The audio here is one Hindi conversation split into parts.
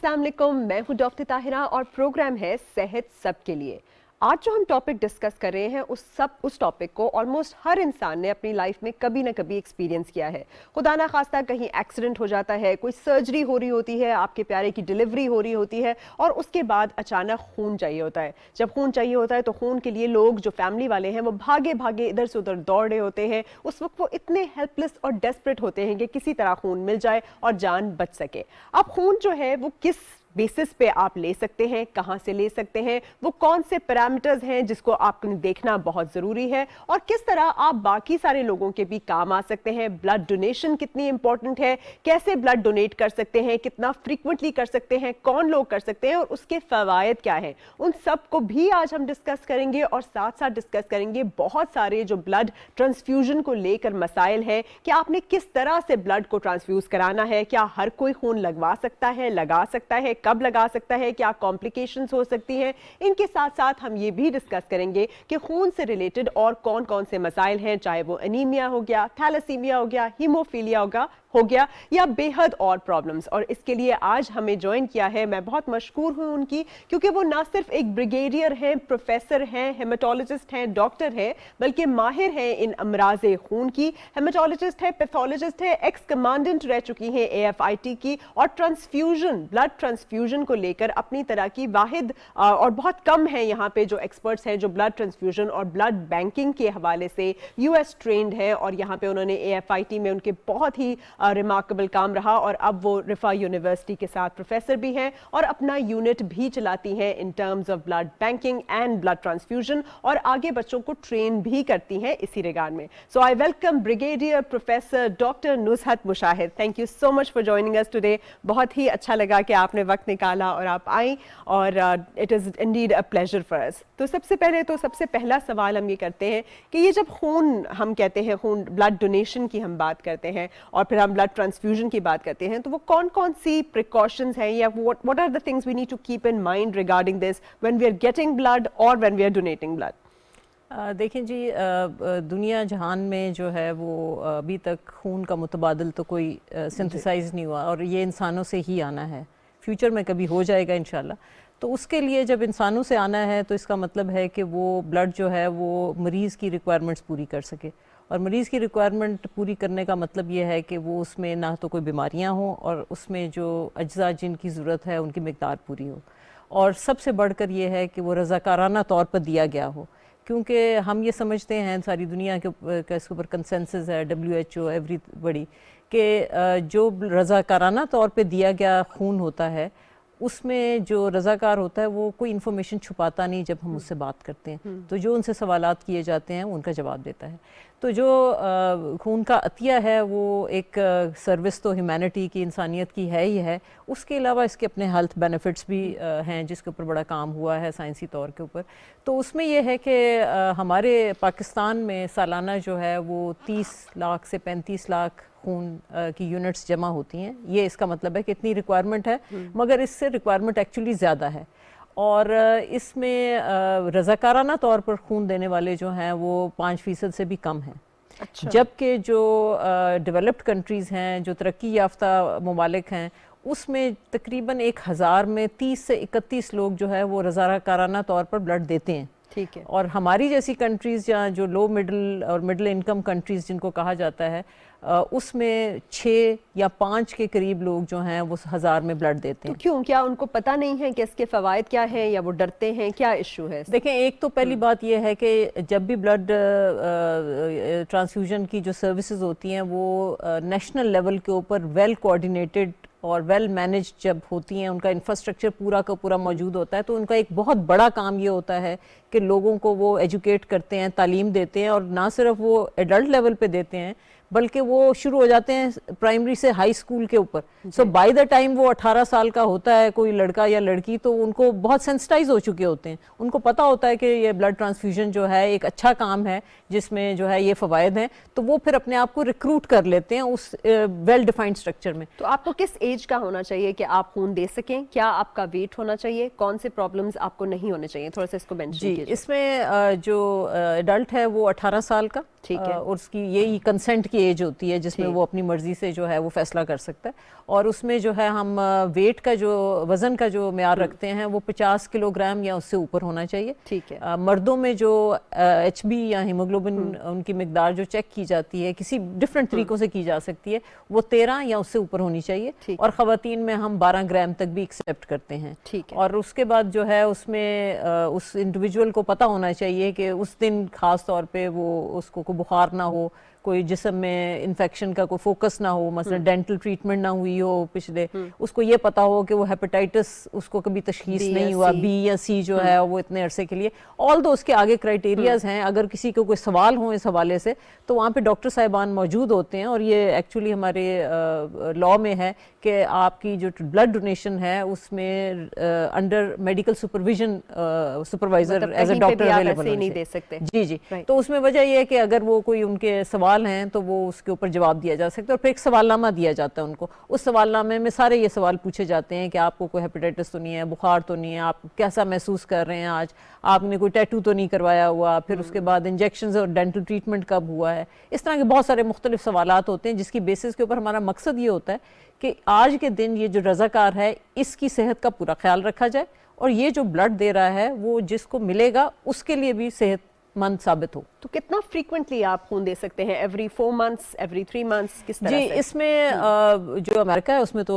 अस्सलाम वालेकुम, मैं हूं डॉक्टर ताहिरा और प्रोग्राम है सेहत सबके लिए। आज जो हम टॉपिक डिस्कस कर रहे हैं उस टॉपिक को ऑलमोस्ट हर इंसान ने अपनी लाइफ में कभी ना कभी एक्सपीरियंस किया है। खुदा ना खास्ता कहीं एक्सीडेंट हो जाता है, कोई सर्जरी हो रही होती है, आपके प्यारे की डिलीवरी हो रही होती है और उसके बाद अचानक खून चाहिए होता है। जब खून चाहिए होता है तो खून के लिए लोग जो फैमिली वाले हैं वो भागे भागे इधर से उधर दौड़ रहे होते हैं। उस वक्त वो इतने हेल्पलेस और डेस्परेट होते हैं कि किसी तरह खून मिल जाए और जान बच सके। अब खून जो है वो किस बेसिस पे आप ले सकते हैं, कहां से ले सकते हैं, वो कौन से पैरामीटर्स हैं जिसको आपको देखना बहुत ज़रूरी है और किस तरह आप बाकी सारे लोगों के भी काम आ सकते हैं। ब्लड डोनेशन कितनी इंपॉर्टेंट है, कैसे ब्लड डोनेट कर सकते हैं, कितना फ्रीक्वेंटली कर सकते हैं, कौन लोग कर सकते हैं और उसके फ़वायद क्या हैं, उन सब को भी आज हम डिस्कस करेंगे। और साथ साथ डिस्कस करेंगे बहुत सारे जो ब्लड ट्रांसफ्यूजन को लेकर मसाइल हैं कि आपने किस तरह से ब्लड को ट्रांसफ्यूज कराना है, क्या हर कोई खून लगवा सकता है, लगा सकता है, कब लगा सकता है, क्या कॉम्प्लिकेशंस हो सकती हैं। इनके साथ साथ हम ये भी डिस्कस करेंगे कि खून से रिलेटेड और कौन कौन से मसाइल हैं, चाहे वो एनीमिया हो गया, थैलेसीमिया हो गया, हीमोफीलिया हो गया या बेहद और प्रॉब्लम्स। और इसके लिए आज हमें ज्वाइन किया है, मैं बहुत मशकूर हूं उनकी, क्योंकि वो ना सिर्फ एक ब्रिगेडियर हैं, प्रोफेसर हैं, हेमेटोलॉजिस्ट हैं, डॉक्टर हैं, बल्कि माहिर हैं इन अमराज़े खून की। हेमेटोलॉजिस्ट है, पैथोलॉजिस्ट है, एक्स कमांडेंट रह चुकी हैं AFIT की और ट्रांसफ्यूजन, ब्लड ट्रांसफ्यूजन को लेकर अपनी तरह की वाहिद और बहुत कम है यहाँ पे जो एक्सपर्ट्स हैं जो ब्लड ट्रांसफ्यूजन और ब्लड बैंकिंग के हवाले से US ट्रेंड है। और यहाँ पे उन्होंने AFIT में उनके बहुत ही रिमार्केबल काम रहा और अब वो रिफा यूनिवर्सिटी के साथ प्रोफेसर भी हैं और अपना यूनिट भी चलाती हैं in terms of blood banking and blood transfusion और आगे बच्चों को ट्रेन भी करती हैं इसी रिगार्ड में। So I welcome brigadier professor doctor Nuzhat Mushahid. Thank you so much for joining us today. बहुत ही अच्छा लगा कि आपने वक्त निकाला और आप आई और it is indeed a pleasure for us. तो सबसे पहला सवाल हम ये करते हैं कि ये जब खून हम कहते हैं, खून ब्लड डोनेशन की हम बात करते हैं और फिर हम ब्लड ट्रांसफ्यूजन की बात करते हैं, तो वो कौन कौन सी प्रिकॉशंस हैं या what are the things we need to keep in mind regarding this when we are getting blood और when we are donating blood? देखें जी, दुनिया जहान में जो है वो अभी तक खून का मुतबादल तो कोई सिंथेसाइज नहीं हुआ और ये इंसानों से ही आना है, फ्यूचर में कभी हो जाएगा इंशाल्लाह। तो उसके लिए जब इंसानों से आना है तो इसका मतलब है कि वो ब्लड जो है वो मरीज़ की रिक्वायरमेंट्स पूरी कर सके। और मरीज़ की रिक्वायरमेंट पूरी करने का मतलब ये है कि वो उसमें ना तो कोई बीमारियां हों और उसमें जो अज्जा जिनकी ज़रूरत है उनकी मिकदार पूरी हो। और सबसे बढ़कर ये है कि वो रज़ाकाराना तौर पर दिया गया हो, क्योंकि हम ये समझते हैं, सारी दुनिया के इसके ऊपर कंसेंसस है, WHO एवरीबॉडी, कि जो रज़ाकाराना तौर पे दिया गया खून होता है उसमें जो रज़ाकार होता है वो कोई इन्फॉर्मेशन छुपाता नहीं जब हम उससे बात करते हैं। तो जो उनसे सवालात किए जाते हैं वो उनका जवाब देता है। तो जो खून का अतिया है वो एक सर्विस तो ह्यूमैनिटी की, इंसानियत की है ही है। उसके अलावा इसके अपने हेल्थ बेनिफिट्स भी हैं जिसके ऊपर बड़ा काम हुआ है साइंसी तौर के ऊपर। तो उसमें यह है कि हमारे पाकिस्तान में सालाना जो है वो 30 लाख से 35 लाख खून की यूनिट्स जमा होती हैं। ये इसका मतलब है कि इतनी रिक्वायरमेंट है, मगर इससे रिक्वायरमेंट एक्चुअली ज़्यादा है। और इसमें रज़ाकाराना तौर पर खून देने वाले जो हैं वो 5% से भी कम हैं। अच्छा। जबकि जो डेवलप्ड कंट्रीज़ हैं, जो तरक्की याफ्ता ममालिक हैं, उसमें तकरीबन 1000 में 30 से 31 लोग जो है वो रज़ाकाराना तौर पर ब्लड देते हैं। ठीक है। और हमारी जैसी कंट्रीज़ या जो लो मिडिल और मिडिल इनकम कंट्रीज़ जिनको कहा जाता है, उसमें 6 या 5 के करीब लोग जो हैं वो 1000 में ब्लड देते हैं। तो क्यों, क्या उनको पता नहीं है कि इसके फ़वायद क्या हैं या वो डरते हैं, क्या इशू है? देखें, एक तो पहली बात यह है कि जब भी ब्लड ट्रांसफ्यूजन की जो सर्विसेज होती हैं वो नेशनल लेवल के ऊपर वेल कोऑर्डिनेटेड और वेल मैनेज जब होती हैं, उनका इंफ्रास्ट्रक्चर पूरा का पूरा मौजूद होता है, तो उनका एक बहुत बड़ा काम ये होता है कि लोगों को वो एजुकेट करते हैं, तालीम देते हैं। और ना सिर्फ वो एडल्ट लेवल पे देते हैं बल्कि वो शुरू हो जाते हैं प्राइमरी से हाई स्कूल के ऊपर। सो बाय द टाइम वो 18 साल का होता है कोई लड़का या लड़की, तो उनको बहुत सेंसिटाइज हो चुके होते हैं। उनको पता होता है कि ये ब्लड ट्रांसफ्यूजन जो है एक अच्छा काम है जिसमें जो है ये फ़वायद हैं, तो वो फिर अपने आप को रिक्रूट कर लेते हैं उस वेल डिफाइंड स्ट्रक्चर में। तो आपको किस एज का होना चाहिए कि आप खून दे सकें? क्या आपका वेट होना चाहिए? कौन से प्रॉब्लम्स आपको नहीं होने चाहिए? थोड़ा सा इसको मेंशन कीजिए। इसमें जो एडल्ट है वो 18 साल का, ठीक है, और उसकी यही कंसेंट की एज होती है जिसमें वो अपनी मर्जी से जो है वो फैसला कर सकता है। और उसमें जो है हम वेट का जो वज़न का जो म्यार रखते हैं वो 50 किलोग्राम या उससे ऊपर होना चाहिए। ठीक है। मर्दों में जो HB या हीमोग्लोबिन उनकी मिकदार जो चेक की जाती है किसी डिफरेंट तरीकों से की जा सकती है, वो 13 या उससे ऊपर होनी चाहिए। और ख़वातीन में हम 12 ग्राम तक भी एक्सेप्ट करते हैं। ठीक है। और उसके बाद जो है उसमें उस इंडिविजुअल को पता होना चाहिए कि उस दिन खास तौर पे वो उसको कोई बुखार ना हो, कोई जिस्म में इन्फेक्शन का कोई फोकस ना हो, मसलन डेंटल ट्रीटमेंट ना हुई हो पिछले, उसको ये पता हो कि वो हेपेटाइटिस उसको कभी तशखीस नहीं हुआ, B या C जो है वो इतने अरसे के लिए। ऑल दो उसके आगे क्राइटेरियाज हैं। अगर किसी को कोई सवाल हो इस हवाले से तो वहाँ पे डॉक्टर साहिबान मौजूद होते हैं। और ये एक्चुअली हमारे लॉ में है कि आपकी जो ब्लड डोनेशन है उसमें under medical supervision supervisor as a doctor available नहीं दे सकते। जी जी। तो उसमें वजह यह है कि अगर वो कोई उनके सवाल हैं तो वो उसके ऊपर जवाब दिया जा सकता है। और फिर एक सवालनामा दिया जाता है उनको। उस सवालनामे में सारे ये सवाल पूछे जाते हैं कि आपको कोई हेपेटाइटिस तो नहीं है, बुखार तो नहीं है, आप कैसा महसूस कर रहे हैं आज, आपने कोई टैटू तो नहीं करवाया हुआ, फिर उसके बाद इंजेक्शन और डेंटल ट्रीटमेंट कब हुआ है। इस तरह के बहुत सारे मुख्तलिफ सवालात होते हैं जिसकी बेसिस के ऊपर हमारा मकसद ये होता है कि आज के दिन ये जो रज़ाकार है इसकी सेहत का पूरा ख्याल रखा जाए और ये जो ब्लड दे रहा है वो जिसको मिलेगा उसके लिए भी सेहतमंद साबित हो। तो कितना फ्रीक्वेंटली आप खून दे सकते हैं? एवरी 4 मंथ्स, एवरी 3 मंथ्स, किस तरह जी से? इसमें जो अमेरिका है उसमें तो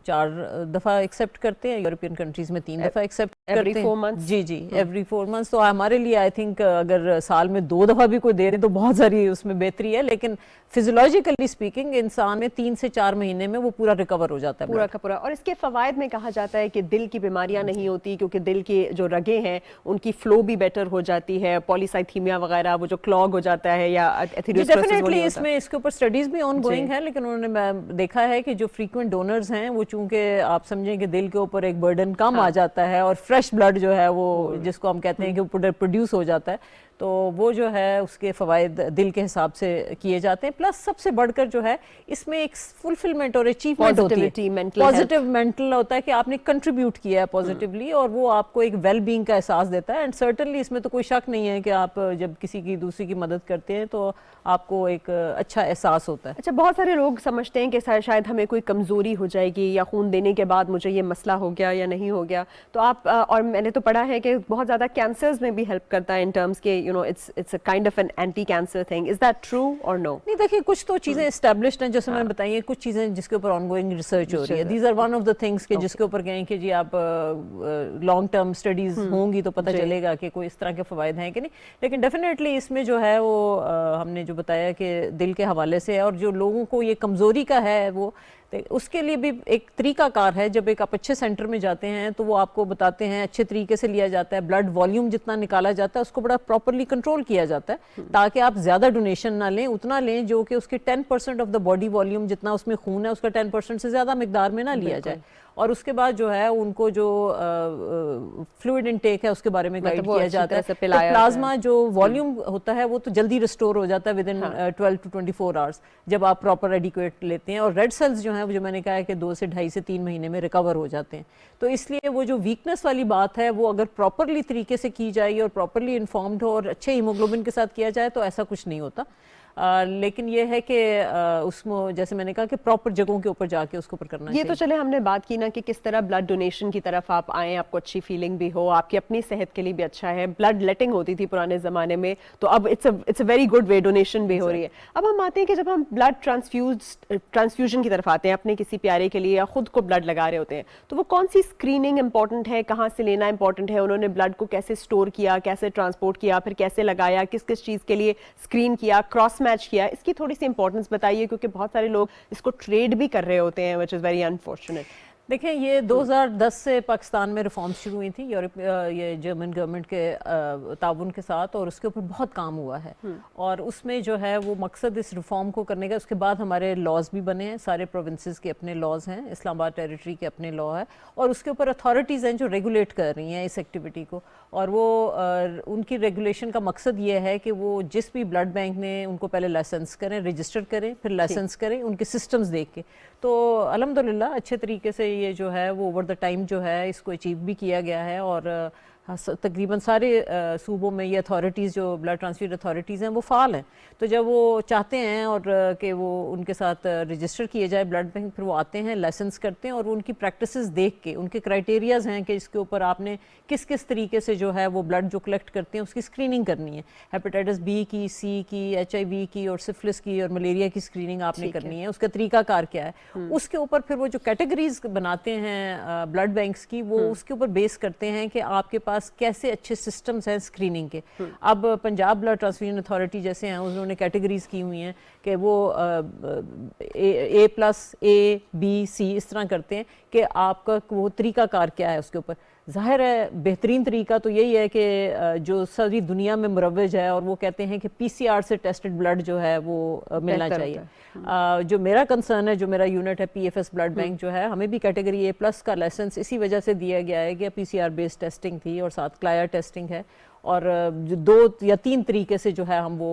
4 दफ़ा एक्सेप्ट करते हैं, यूरोपियन कंट्रीज में 3 दफ़ा एक्सेप्ट करते हैं। 4 months? जी जी, एवरी 4 मंथ्स। तो हमारे लिए आई थिंक अगर साल में 2 दफ़ा भी कोई दे रहे तो बहुत सारी उसमें बेहतरी है। लेकिन फिजियोलॉजिकली स्पीकिंग इंसान में 3 से 4 महीने में वो पूरा रिकवर हो जाता है पूरा का पूरा। और इसके फवायद में कहा जाता है कि दिल की बीमारियां नहीं होती क्योंकि दिल के जो रगे हैं उनकी फ्लो भी बेटर हो जाती है, पॉलीसाइथीमिया वगैरह वो जो क्लॉग हो जाता है या एथेरोस्क्लेरोसिस डेफिनेटली इसमें इसके ऊपर स्टडीज भी ऑनगोइंग है। लेकिन उन्होंने देखा है कि जो फ्रीक्वेंट डोनर्स हैं वो चूंकि आप समझें कि दिल के ऊपर एक बर्डन कम आ जाता है और फ्रेश ब्लड जो है वो जिसको हम कहते हैं कि वो प्रोड्यूस हो जाता है, तो वो जो है उसके फ़वाइद दिल के हिसाब से किए जाते हैं। प्लस सबसे बढ़कर जो है इसमें एक फुलफिलमेंट और अचीवमेंट होती है, पॉजिटिव मेंटल होता है कि आपने कंट्रीब्यूट किया है पॉजिटिवली और वो आपको एक वेल बीइंग का एहसास देता है। एंड सर्टनली इसमें तो कोई शक नहीं है कि आप जब किसी की दूसरी की मदद करते हैं तो आपको एक अच्छा एहसास होता है। अच्छा, बहुत सारे लोग समझते हैं कि शायद हमें कोई कमज़ोरी हो जाएगी या खून देने के बाद मुझे ये मसला हो गया या नहीं हो गया, तो आप और मैंने तो पढ़ा है कि बहुत ज़्यादा कैंसर्स में भी हेल्प करता है इन टर्म्स के it's a kind of an anti-cancer thing. Is that true or no? नहीं, देखिए कुछ तो चीज़ें एस्टेब्लिश्ड हैं जैसे मैंने बताई है, कुछ चीज़ें जिसके ऊपर ऑनगोइंग रिसर्च हो रही है। These are one of the things के जिसके ऊपर कहें कि जी आप लॉन्ग टर्म स्टडीज होंगी तो पता चलेगा कि कोई इस तरह के फ़वाइद हैं कि नहीं। लेकिन डेफिनेटली इसमें जो है वो हमने जो बताया कि दिल के हवाले से है और जो लोगों को ये कमज़ोरी का है वो उसके लिए भी एक तरीकाकार है। जब एक आप अच्छे सेंटर में जाते हैं तो वो आपको बताते हैं, अच्छे तरीके से लिया जाता है, ब्लड वॉल्यूम जितना निकाला जाता है उसको बड़ा प्रॉपरली कंट्रोल किया जाता है ताकि आप ज़्यादा डोनेशन ना लें, उतना लें जो कि उसके 10% ऑफ द बॉडी वॉल्यूम जितना उसमें खून है उसका 10% से ज़्यादा मिकदार में ना लिया जाए। और उसके बाद जो है उनको जो फ्लूइड इनटेक है उसके बारे में गाइड किया जाता है। तो प्लाज्मा जो वॉल्यूम होता है वो तो जल्दी रिस्टोर हो जाता है विद इन 12 to 24 आवर्स जब आप प्रॉपर एडिक्वेट लेते हैं। और रेड सेल्स जो हैं जो मैंने कहा है कि 2 से 2.5 से 3 महीने में रिकवर हो जाते हैं। तो इसलिए वो जो वीकनेस वाली बात है वो अगर प्रॉपरली तरीके से की जाए और प्रॉपरली इन्फॉर्म्ड हो और अच्छे हीमोग्लोबिन के साथ किया जाए तो ऐसा कुछ नहीं होता। लेकिन ये है कि उसमें जैसे मैंने कहा कि प्रॉपर जगहों के ऊपर जाके उसके ऊपर करना चाहिए। ये तो चले हमने बात की ना कि किस तरह ब्लड डोनेशन की तरफ आप आए, आपको अच्छी फीलिंग भी हो, आपकी अपनी सेहत के लिए भी अच्छा है। ब्लड लेटिंग होती थी पुराने ज़माने में, तो अब it's a very good way, donation भी हो रही है। अब हम आते हैं कि जब हम ब्लड ट्रांसफ्यूजन की तरफ आते हैं अपने किसी प्यारे के लिए या खुद को ब्लड लगा रहे होते हैं, तो वो कौन सी स्क्रीनिंग इंपॉर्टेंट है, कहाँ से लेना इंपॉर्टेंट है, उन्होंने ब्लड को कैसे स्टोर किया, कैसे ट्रांसपोर्ट किया, फिर कैसे लगाया, किस किस चीज़ के लिए स्क्रीन किया, क्रॉस मैच किया, इसकी थोड़ी सी इंपॉर्टेंस बताइए क्योंकि बहुत सारे लोग इसको ट्रेड भी कर रहे होते हैं, व्हिच इज वेरी अनफॉर्चुनेट। देखें ये 2010 से पाकिस्तान में रिफॉर्म्स शुरू हुई थी ये जर्मन गवर्नमेंट के ताउन के साथ और उसके ऊपर बहुत काम हुआ है। और उसमें जो है वो मकसद इस रिफॉर्म को करने का, उसके बाद हमारे लॉज भी बने हैं, सारे प्रोविंसेस के अपने लॉज हैं, इस्लामाबाद टेरिटरी के अपने लॉ है और उसके ऊपर अथॉरिटीज़ हैं जो रेगुलेट कर रही हैं इस एक्टिविटी को। और वो उनकी रेगुलेशन का मकसद ये है कि वो जिस भी ब्लड बैंक ने उनको पहले लाइसेंस करें, रजिस्टर करें, फिर लाइसेंस करें उनके सिस्टम्स देख के। तो अल्हम्दुलिल्लाह अच्छे तरीके से ये जो है वो ओवर द टाइम जो है इसको अचीव भी किया गया है। और हाँ, तकरीबन सारे सूबों में ये अथॉरिटीज़ जो ब्लड ट्रांसफ्यूजन अथॉरिटीज़ हैं वो फ़ाल हैं। तो जब वो चाहते हैं और कि वो उनके साथ रजिस्टर किए जाए ब्लड बैंक, फिर वो आते हैं, लाइसेंस करते हैं और वो उनकी प्रैक्टिसेस देख के, उनके क्राइटेरियाज़ हैं कि इसके ऊपर आपने किस किस तरीके से जो है वो ब्लड जो कलेक्ट करते हैं उसकी स्क्रीनिंग करनी है। हेपेटाइटिस बी की, सी की, HIV की और सिफिलिस की और मलेरिया की स्क्रीनिंग आपने करनी है। उसका तरीकाकार क्या है, उसके ऊपर फिर वो जो कैटेगरीज बनाते हैं ब्लड बैंक्स की, वो उसके ऊपर बेस करते हैं कि आपके पास कैसे अच्छे सिस्टम्स हैं स्क्रीनिंग के। अब पंजाब ब्लड ट्रांसफ्यूजन अथॉरिटी जैसे हैं, उन्होंने कैटेगरीज की हुई हैं कि वो A+, A, B, C इस तरह करते हैं कि आपका वो तरीकाकार क्या है उसके ऊपर। ज़ाहिर है बेहतरीन तरीका तो यही है कि जो सारी दुनिया में मुरव्वज है और वो कहते हैं कि PCR से टेस्टेड ब्लड जो है वो मिलना चाहिए। जो मेरा कंसर्न है, जो मेरा यूनिट है PFS ब्लड बैंक जो है, हमें भी कैटेगरी A+ का लाइसेंस इसी वजह से दिया गया है कि PCR बेस्ड टेस्टिंग थी और साथ क्लायर टेस्टिंग है और जो 2 या 3 तरीके से जो है हम वो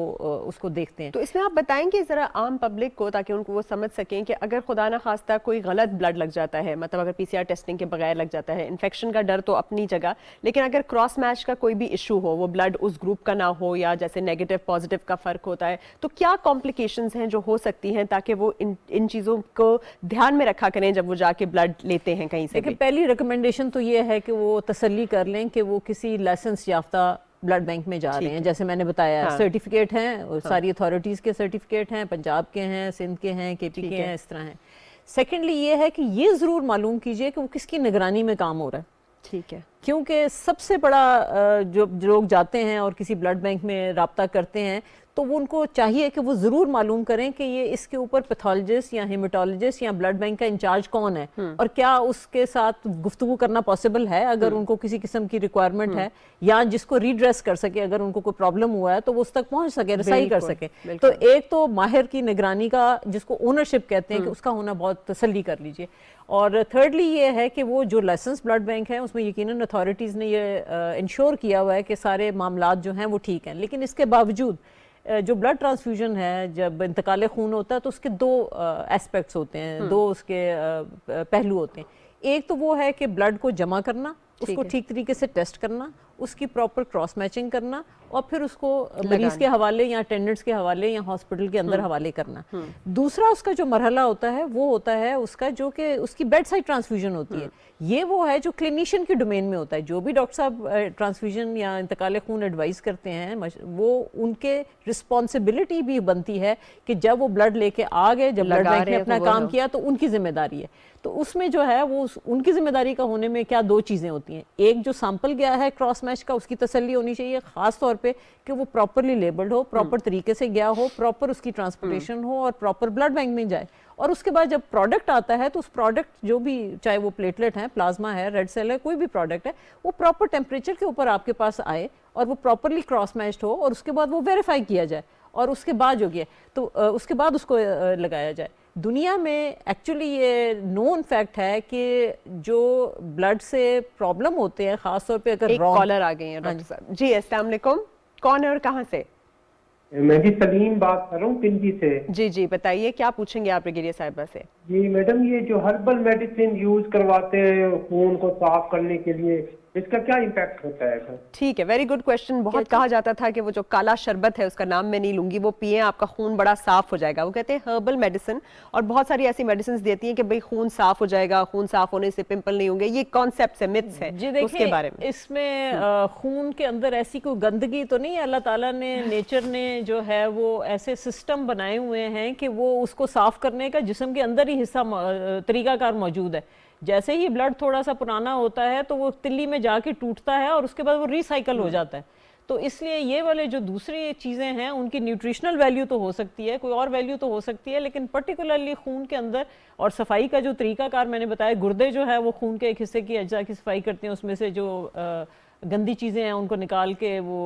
उसको देखते हैं। तो इसमें आप बताएंगे ज़रा आम पब्लिक को, ताकि उनको वो समझ सकें कि अगर खुदा ना खास्ता कोई गलत ब्लड लग जाता है, मतलब अगर PCR टेस्टिंग के बगैर लग जाता है, इन्फेक्शन का डर तो अपनी जगह, लेकिन अगर क्रॉस मैच का कोई भी इशू हो, वो ब्लड उस ग्रुप का ना हो या जैसे नेगेटिव पॉजिटिव का फ़र्क होता है, तो क्या कॉम्प्लिकेशंस हैं जो हो सकती हैं, ताकि वो इन चीज़ों को ध्यान में रखा करें जब वो जाके ब्लड लेते हैं कहीं से भी? पहली रिकमेंडेशन तो ये है कि वो तसल्ली कर लें कि वो किसी लाइसेंस याफ्ता ब्लड बैंक में जा रहे हैं। जैसे मैंने बताया, सर्टिफिकेट हैं, सारी अथॉरिटीज़ के सर्टिफिकेट हैं, पंजाब के हैं, सिंध के हैं, KP के हैं, इस तरह हैं। सेकेंडली ये है कि ये ज़रूर मालूम कीजिए कि वो किसकी निगरानी में काम हो रहा है। ठीक है, क्योंकि सबसे बड़ा जो लोग जाते हैं और किसी ब्लड बैंक में राब्ता करते हैं, तो वो उनको चाहिए कि वो ज़रूर मालूम करें कि ये इसके ऊपर पैथोलॉजिस्ट या हेमेटोलॉजिस्ट या ब्लड बैंक का इंचार्ज कौन है और क्या उसके साथ गुफ्तगू करना पॉसिबल है अगर उनको किसी किस्म की रिक्वायरमेंट है, या जिसको रीड्रेस कर सके, अगर उनको कोई प्रॉब्लम हुआ है तो वो उस तक पहुंच सके, रसाई कर सके। तो एक तो माहिर की निगरानी का, जिसको ओनरशिप कहते हैं, कि उसका होना बहुत तसल्ली कर लीजिए। और थर्डली ये है कि वो जो लाइसेंस ब्लड बैंक है उसमें यकीनन अथॉरिटीज़ ने ये इंश्योर किया हुआ है कि सारे मामलात जो हैं वो ठीक हैं। लेकिन इसके बावजूद जो ब्लड ट्रांसफ्यूजन है, जब इंतकाल खून होता है तो उसके 2 एस्पेक्ट्स होते हैं, 2 उसके पहलू होते हैं। एक तो वो है कि ब्लड को जमा करना, उसको ठीक तरीके से टेस्ट करना, उसकी प्रॉपर क्रॉस मैचिंग करना और फिर उसको मरीज के हवाले या अटेंडेंट्स के हवाले या हॉस्पिटल के अंदर हवाले करना। दूसरा उसका जो मरहला होता है वो होता है उसका जो कि उसकी बेड साइड ट्रांसफ्यूजन होती है। ये वो है जो क्लिनिशियन के डोमेन में होता है। जो भी डॉक्टर साहब ट्रांसफ्यूजन या इंतकाल खून एडवाइस करते हैं, वो उनके रिस्पॉन्सिबिलिटी भी बनती है कि जब वो ब्लड लेके आ गए, जब ब्लड बैंक ने अपना काम किया, तो उनकी जिम्मेदारी है। तो उसमें जो है वो उनकी जिम्मेदारी का होने में क्या 2 चीज़ें होती हैं। एक, जो सैंपल गया है क्रॉस मैच का, उसकी तसल्ली होनी चाहिए, ख़ास तौर पे कि वो प्रॉपरली लेबल्ड हो, प्रॉपर तरीके से गया हो, प्रॉपर उसकी ट्रांसपोर्टेशन हो और प्रॉपर ब्लड बैंक में जाए। और उसके बाद जब प्रोडक्ट आता है तो उस प्रोडक्ट, जो भी, चाहे वो प्लेटलेट है, प्लाज्मा है, रेड सेल है, कोई भी प्रोडक्ट है, वो प्रॉपर टेम्परेचर के ऊपर आपके पास आए और वो प्रॉपरली क्रॉस मैच्ड हो और उसके बाद वो वेरीफाई किया जाए और उसके बाद जो गया तो उसके बाद उसको लगाया जाए। दुनिया में एक्चुअली ये नोन फैक्ट है कि जो ब्लड से प्रॉब्लम होते हैं, खासतौर पे अगर एक कॉलर आ गई है डॉक्टर साहब। जी, अस्सलाम वालेकुम, कौन है और कहाँ से? मैं जी सलीम बात कर रहा हूँ पिंडी से। जी जी, बताइए क्या पूछेंगे आप ब्रिगेडियर साहिबा से? जी मैडम, ये जो हर्बल मेडिसिन यूज करवाते हैं खून को साफ करने के लिए, इसका क्या इम्पैक्ट होता है? ठीक है, वेरी गुड क्वेश्चन। बहुत कहा जाता था कि वो जो काला शरबत है, उसका नाम मैं नहीं लूंगी, वो पिए आपका खून बड़ा साफ हो जाएगा। वो कहते हैं हर्बल मेडिसिन, और बहुत सारी ऐसी मेडिसिन देती हैं कि भाई खून साफ हो जाएगा, खून साफ होने से पिंपल नहीं होंगे। ये कॉन्सेप्ट है, मिथ्स है। जी तो उसके बारे में इसमें खून के अंदर ऐसी कोई गंदगी तो नहीं है। अल्लाह ताला ने, नेचर ने जो है वो ऐसे सिस्टम बनाए हुए हैं कि वो उसको साफ करने का जिस्म के अंदर ही हिस्सा तरीकाकार मौजूद है। जैसे ही ब्लड थोड़ा सा पुराना होता है तो वो तिल्ली में जाके टूटता है और उसके बाद वो रिसाइकल हो जाता है। तो इसलिए ये वाले जो दूसरी चीज़ें हैं उनकी न्यूट्रिशनल वैल्यू तो हो सकती है, कोई और वैल्यू तो हो सकती है, लेकिन पर्टिकुलरली खून के अंदर और सफाई का जो तरीकाकार मैंने बताया, गुर्दे जो है वो खून के एक हिस्से की अज्जा की सफाई करते हैं, उसमें से जो गंदी चीजें हैं उनको निकाल के वो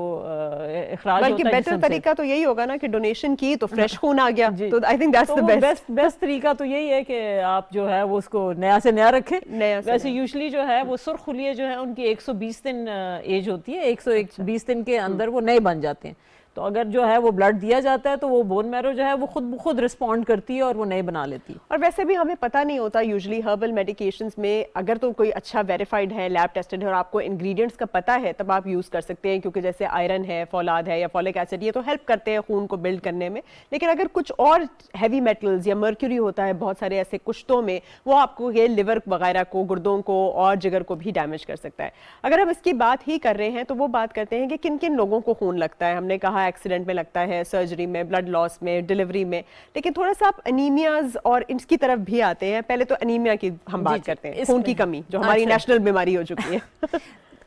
इखराज बल्कि बेटर तरीका तो यही होगा ना कि डोनेशन की तो फ्रेश खून आ गया। तो I think that's the best तरीका तो यही है कि आप जो है वो उसको नया से नया रखें। वैसे यूजुअली जो है वो सुर्ख खुलिये जो है उनकी 120 दिन एज होती है, 120 दिन के अंदर वो नए बन जाते हैं। तो अगर जो है वो ब्लड दिया जाता है तो वो बोन मैरो जो है वो खुद ब खुद रिस्पॉन्ड करती है और वो नए बना लेती है। और वैसे भी हमें पता नहीं होता यूजुअली हर्बल मेडिकेशंस में, अगर तो कोई अच्छा वेरीफाइड है, लैब टेस्टेड है और आपको इंग्रेडिएंट्स का पता है तब आप यूज़ कर सकते हैं, क्योंकि जैसे आयरन है, फौलाद है या फॉलिक एसिड, ये तो हेल्प करते हैं खून को बिल्ड करने में। लेकिन अगर कुछ और हैवी मेटल्स या मर्क्यूरी होता है बहुत सारे ऐसे कुश्तों में, वो आपको ये लिवर वगैरह को, गुर्दों को और जिगर को भी डैमेज कर सकता है। अगर हम इसकी बात ही कर रहे हैं तो वो बात करते हैं कि किन किन लोगों को खून लगता है। हमने कहा एक्सीडेंट में लगता है, सर्जरी में, ब्लड लॉस में, डिलीवरी में, लेकिन थोड़ा सा आप अनीमियाज और इसकी तरफ भी आते हैं। पहले तो अनीमिया की हम बात करते हैं, खून की कमी जो हमारी नेशनल बीमारी हो चुकी है।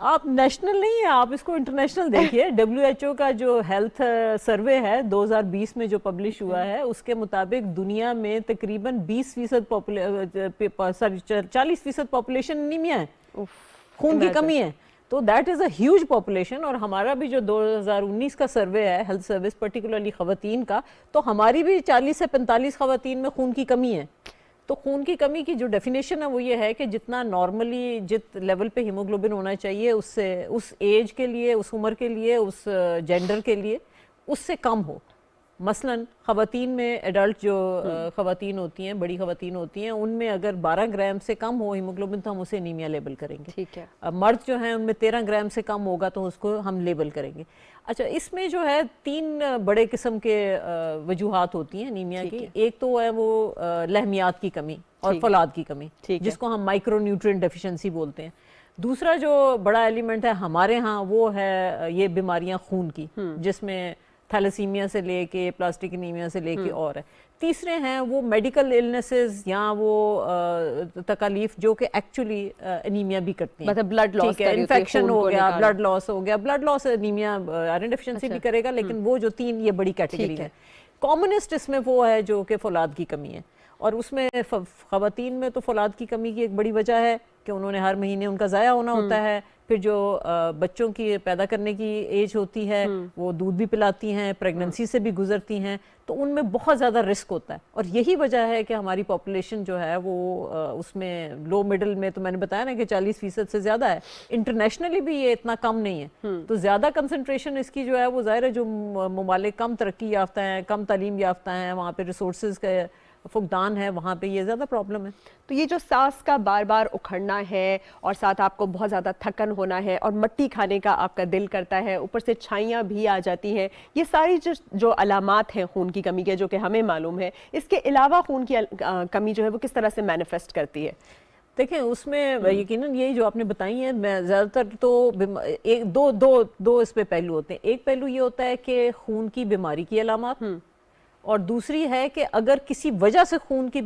आप नेशनल नहीं है, आप इसको इंटरनेशनल देखिए। WHO का जो हेल्थ सर्वे है 2020 में जो पब्लिश हुआ है, उसके मुताबिक दुनिया में तकरीबन 40% पॉपुलेशन अनीमिया है, खून की कमी है। तो that is a huge population. और हमारा भी जो 2019 का सर्वे है हेल्थ सर्विस पर्टिकुलरली ख़वातीन का, तो हमारी भी 40 से 45 ख़वातीन में खून की कमी है। तो खून की कमी की जो डेफिनेशन है वो ये है कि जितना नॉर्मली जिस लेवल पे हीमोग्लोबिन होना चाहिए उससे, उस एज के लिए, उस उम्र के लिए, उस जेंडर के लिए उससे कम हो। मसलन ख़वातीन में एडल्ट जो ख़वातीन होती हैं, बड़ी ख़वातीन होती हैं, उनमें अगर 12 ग्राम से कम हो हीमोग्लोबिन तो हम उसे एनीमिया लेबल करेंगे। ठीक है। अब मर्द जो हैं उनमें 13 ग्राम से कम होगा तो उसको हम लेबल करेंगे। अच्छा, इसमें जो है 3 बड़े किस्म के वजूहात होती हैं एनीमिया की। एक तो है वो लहमियात की कमी और फौलाद की कमी, जिसको हम माइक्रोन्यूट्रिएंट डेफिशिएंसी बोलते हैं। दूसरा जो बड़ा एलिमेंट है हमारे यहाँ वो है ये बीमारियां खून की, जिसमें थैलेसीमिया से लेके प्लास्टिक एनीमिया से लेके और है। तीसरे हैं वो मेडिकल इलनेसेस या वो तकालीफ जो कि एक्चुअली एनीमिया भी करती हैं, मतलब ब्लड लॉस, इन्फेक्शन हो गया, ब्लड लॉस हो गया। Blood loss anaemia iron deficiency भी करेगा, लेकिन वो जो 3 ये बड़ी कैटेगरी है। कॉमनेस्ट इसमें वो है जो कि फौलाद की कमी है। और उसमें ख़वातीन में तो फौलाद की कमी की एक बड़ी वजह है कि उन्होंने हर महीने उनका ज़ाया होना होता है। फिर जो बच्चों की पैदा करने की एज होती है वो दूध भी पिलाती हैं, प्रेगनेंसी से भी गुजरती हैं, तो उनमें बहुत ज़्यादा रिस्क होता है। और यही वजह है कि हमारी पॉपुलेशन जो है वो उसमें लो मिडल में, तो मैंने बताया ना कि 40% से ज़्यादा है। इंटरनेशनली भी ये इतना कम नहीं है। तो ज़्यादा कंसंट्रेशन इसकी जो है वो ज़ाहिर है जो ममालिक कम तरक्की याफ्ता हैं, कम तालीम याफ्ता हैं, वहाँ पे रिसोर्सेज का फुकदान है, वहाँ पे ये ज़्यादा प्रॉब्लम है। तो ये जो सांस का बार बार उखड़ना है और साथ आपको बहुत ज़्यादा थकन होना है और मट्टी खाने का आपका दिल करता है, ऊपर से छाइयाँ भी आ जाती हैं, ये सारी जो अलामात हैं खून की कमी के जो कि हमें मालूम है, इसके अलावा खून की कमी जो है वो किस तरह से मैनिफेस्ट करती है? देखें, उसमें यकीनन यही जो आपने बताई है, मैं ज़्यादातर तो एक दो इस पे पहलू होते हैं। एक पहलू ये होता है कि खून की बीमारी की अलामात, और दूसरी है कि अगर किसी वजह से खून की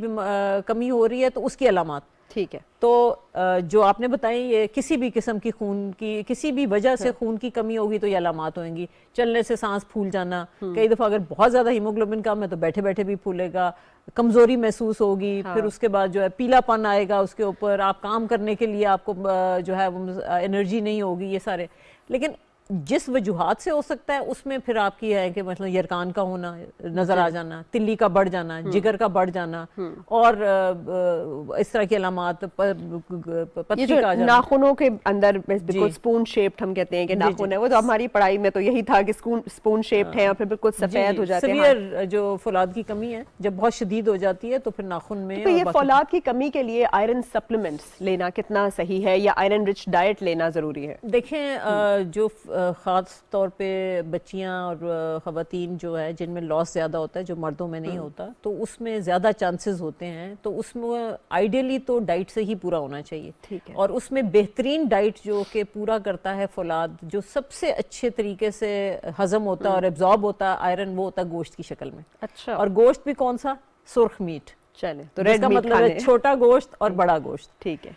कमी हो रही है तो उसकी अलामात। ठीक है। तो जो आपने बताई ये किसी भी किस्म की खून की किसी भी वजह से खून की कमी होगी तो ये अलामात होंगी। चलने से सांस फूल जाना, कई दफ़ा अगर बहुत ज़्यादा हीमोग्लोबिन कम है तो बैठे बैठे भी फूलेगा, कमज़ोरी महसूस होगी। फिर उसके बाद जो है पीलापन आएगा उसके ऊपर, आप काम करने के लिए आपको जो है वो एनर्जी नहीं होगी, ये सारे। लेकिन जिस वजूहात से हो सकता है उसमें फिर आपकी है कि मतलब यरकान का होना नजर आ जाना, तिल्ली का बढ़ जाना, जिगर का बढ़ जाना, और इस तरह की अलामात, पत्ती का आ जाना। नाखूनों के अंदर बिल्कुल स्पून शेप्ड हम कहते हैं कि नाखून है, वो तो हमारी पढ़ाई में तो यही था कि स्पून शेप्ड है और फिर बिल्कुल सफेद हो जाते हैं। सीवियर जो फौलाद की कमी है जब बहुत शदीद हो जाती है तो फिर नाखून में। तो ये फौलाद की कमी के लिए आयरन सप्लीमेंट्स लेना कितना सही है या आयरन रिच डाइट लेना जरूरी है? देखें, जो ख़ास तौर पे बच्चियां और ख़वातीन जो है जिनमें लॉस ज़्यादा होता है, जो मर्दों में नहीं होता, तो उसमें ज़्यादा चांसेस होते हैं। तो उसमें आइडियली तो डाइट से ही पूरा होना चाहिए। ठीक है। और उसमें बेहतरीन डाइट जो कि पूरा करता है फौलाद, जो सबसे अच्छे तरीके से हज़म होता है और एब्जॉर्ब होता है आयरन, वो होता है गोश्त की शक्ल में। अच्छा। और गोश्त भी कौन सा? सुर्ख मीट। चले तो रेड इसका मीट मतलब है छोटा गोश्त और बड़ा गोश्त। ठीक है।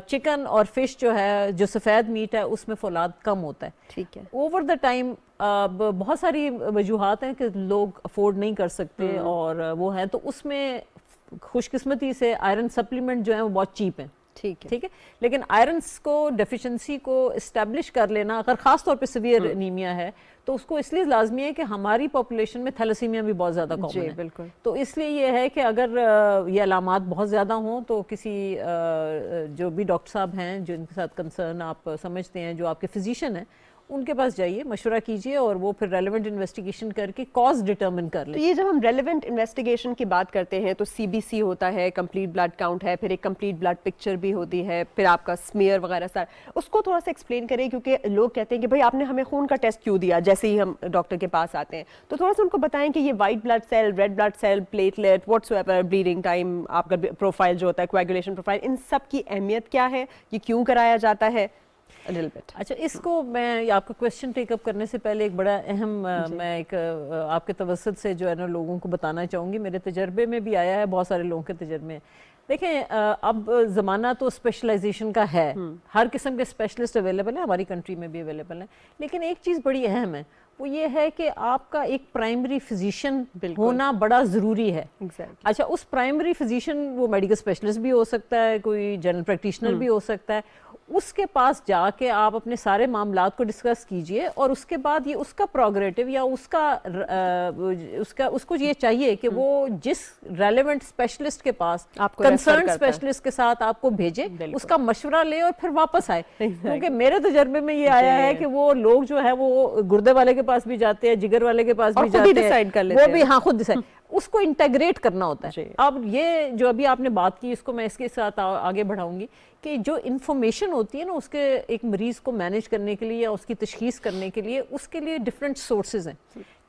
चिकन और फिश जो है, जो सफ़ेद मीट है, उसमें फौलाद कम होता है। ठीक है। ओवर द टाइम बहुत सारी वजूहात हैं कि लोग अफोर्ड नहीं कर सकते और वो है, तो उसमें खुशकिस्मती से आयरन सप्लीमेंट जो है वो बहुत चीप हैं। ठीक है। लेकिन आयरन्स को डेफिशिएंसी को इस्टेब्लिश कर लेना, अगर ख़ास तौर पे सीवियर एनीमिया है तो उसको इसलिए लाजमी है कि हमारी पॉपुलेशन में थैलेसीमिया भी बहुत ज़्यादा कॉमन है। बिल्कुल। तो इसलिए ये है कि अगर ये अलामात बहुत ज़्यादा हों तो किसी जो भी डॉक्टर साहब हैं जिनके साथ कंसर्न आप समझते हैं, जो आपके फिजिशियन हैं, उनके पास जाइए, मशवरा कीजिए और वो फिर रेलेवेंट इन्वेस्टिगेशन करके कॉज डिटरमिन कर तो ले। ये जब हम रेलेवेंट इन्वेस्टिगेशन की बात करते हैं तो सीबीसी होता है, कंप्लीट ब्लड काउंट है, फिर एक कंप्लीट ब्लड पिक्चर भी होती है, फिर आपका स्मीयर वगैरह सारा, उसको थोड़ा सा एक्सप्लेन करें क्योंकि लोग कहते हैं कि भाई आपने हमें खून का टेस्ट क्यों दिया जैसे ही हम डॉक्टर के पास आते हैं, तो थोड़ा सा उनको बताएं कि ये white blood cell, red blood cell, platelet, whatsoever, bleeding time, आपका प्रोफाइल जो होता है, कोएगुलेशन प्रोफाइल, इन सब की अहमियत क्या है, ये क्यों कराया जाता है, a little bit। अच्छा, इसको मैं आपका क्वेश्चन टेकअप करने से पहले एक बड़ा अहम मैं एक आपके तवसत से जो है ना लोगों को बताना चाहूँगी, मेरे तजर्बे में भी आया है, बहुत सारे लोगों के तजर्बे में। देखें, अब ज़माना तो स्पेशलाइजेशन का है, हर किस्म के स्पेशलिस्ट अवेलेबल हैं, हमारी कंट्री में भी अवेलेबल हैं, लेकिन एक चीज़ बड़ी अहम है, वो ये है कि आपका एक प्राइमरी फिजिशियन होना बड़ा ज़रूरी है। Exactly। अच्छा, उस प्राइमरी फिजिशियन वो मेडिकल स्पेशलिस्ट भी हो सकता है, कोई जनरल प्रैक्टिशनर भी हो सकता है, उसके पास जाके आप अपने सारे मामलात को डिस्कस कीजिए और उसके बाद ये उसका प्रोग्रेटिव या उसको ये चाहिए कि वो जिस रेलेवेंट स्पेशलिस्ट के पास, आपको कंसर्न रेफर करता है। स्पेशलिस्ट के साथ आपको भेजे, उसका मशवरा ले और फिर वापस आए। Exactly। क्योंकि मेरे तजर्बे में ये आया है कि वो लोग जो है वो गुर्दे वाले के पास भी जाते हैं, जिगर वाले के पास और भी खुद ही जाते हैं, decide कर लेते वो हैं। भी हाँ खुद डिसाइड, उसको इंटेग्रेट करना होता है। जी। अब ये जो अभी आपने बात की, इसको मैं इसके साथ आगे बढ़ाऊंगी कि जो इन्फॉर्मेशन होती है ना उसके एक मरीज को मैनेज करने के लिए या उसकी तशखीस करने के लिए, उसके लिए डिफरेंट सोर्सेज हैं।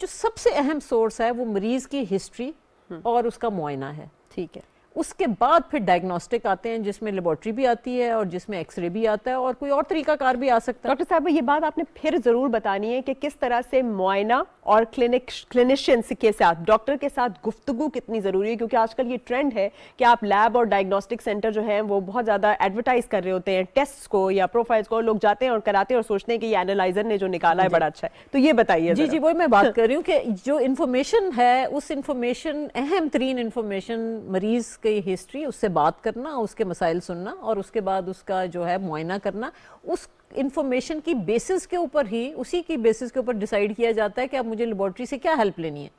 जो सबसे अहम सोर्स है वो मरीज की हिस्ट्री और उसका मुआयना है। ठीक है। उसके बाद फिर डायग्नोस्टिक आते हैं जिसमें लेबोरेटरी भी आती है और जिसमें एक्सरे भी आता है और कोई और तरीकाकार भी आ सकता है। डॉक्टर साहब, ये बात आपने फिर जरूर बतानी है कि किस तरह से मुआयना और क्लिनिशियन के साथ, डॉक्टर के साथ गुफ्तगू कितनी जरूरी है, क्योंकि आजकल ये ट्रेंड है कि आप लैब और डायग्नोस्टिक सेंटर जो है वो बहुत ज्यादा एडवर्टाइज कर रहे होते हैं टेस्ट को या प्रोफाइल्स को, लोग जाते हैं और कराते हैं और सोचते हैं कि ये एनालाइजर ने जो निकाला है बड़ा अच्छा है। तो ये बताइए। जी जी, वही मैं बात कर रही हूँ कि जो इन्फॉर्मेशन है, उस इन्फॉर्मेशन, अहम तरीन इन्फॉर्मेशन, मरीज की हिस्ट्री, उससे बात करना, उसके मसाइल सुनना और उसके बाद उसका जो है मुआयना करना, उस इंफॉर्मेशन की बेसिस के ऊपर ही, उसी की बेसिस के ऊपर डिसाइड किया जाता है कि अब मुझे लेबोरेटरी से क्या हेल्प लेनी है।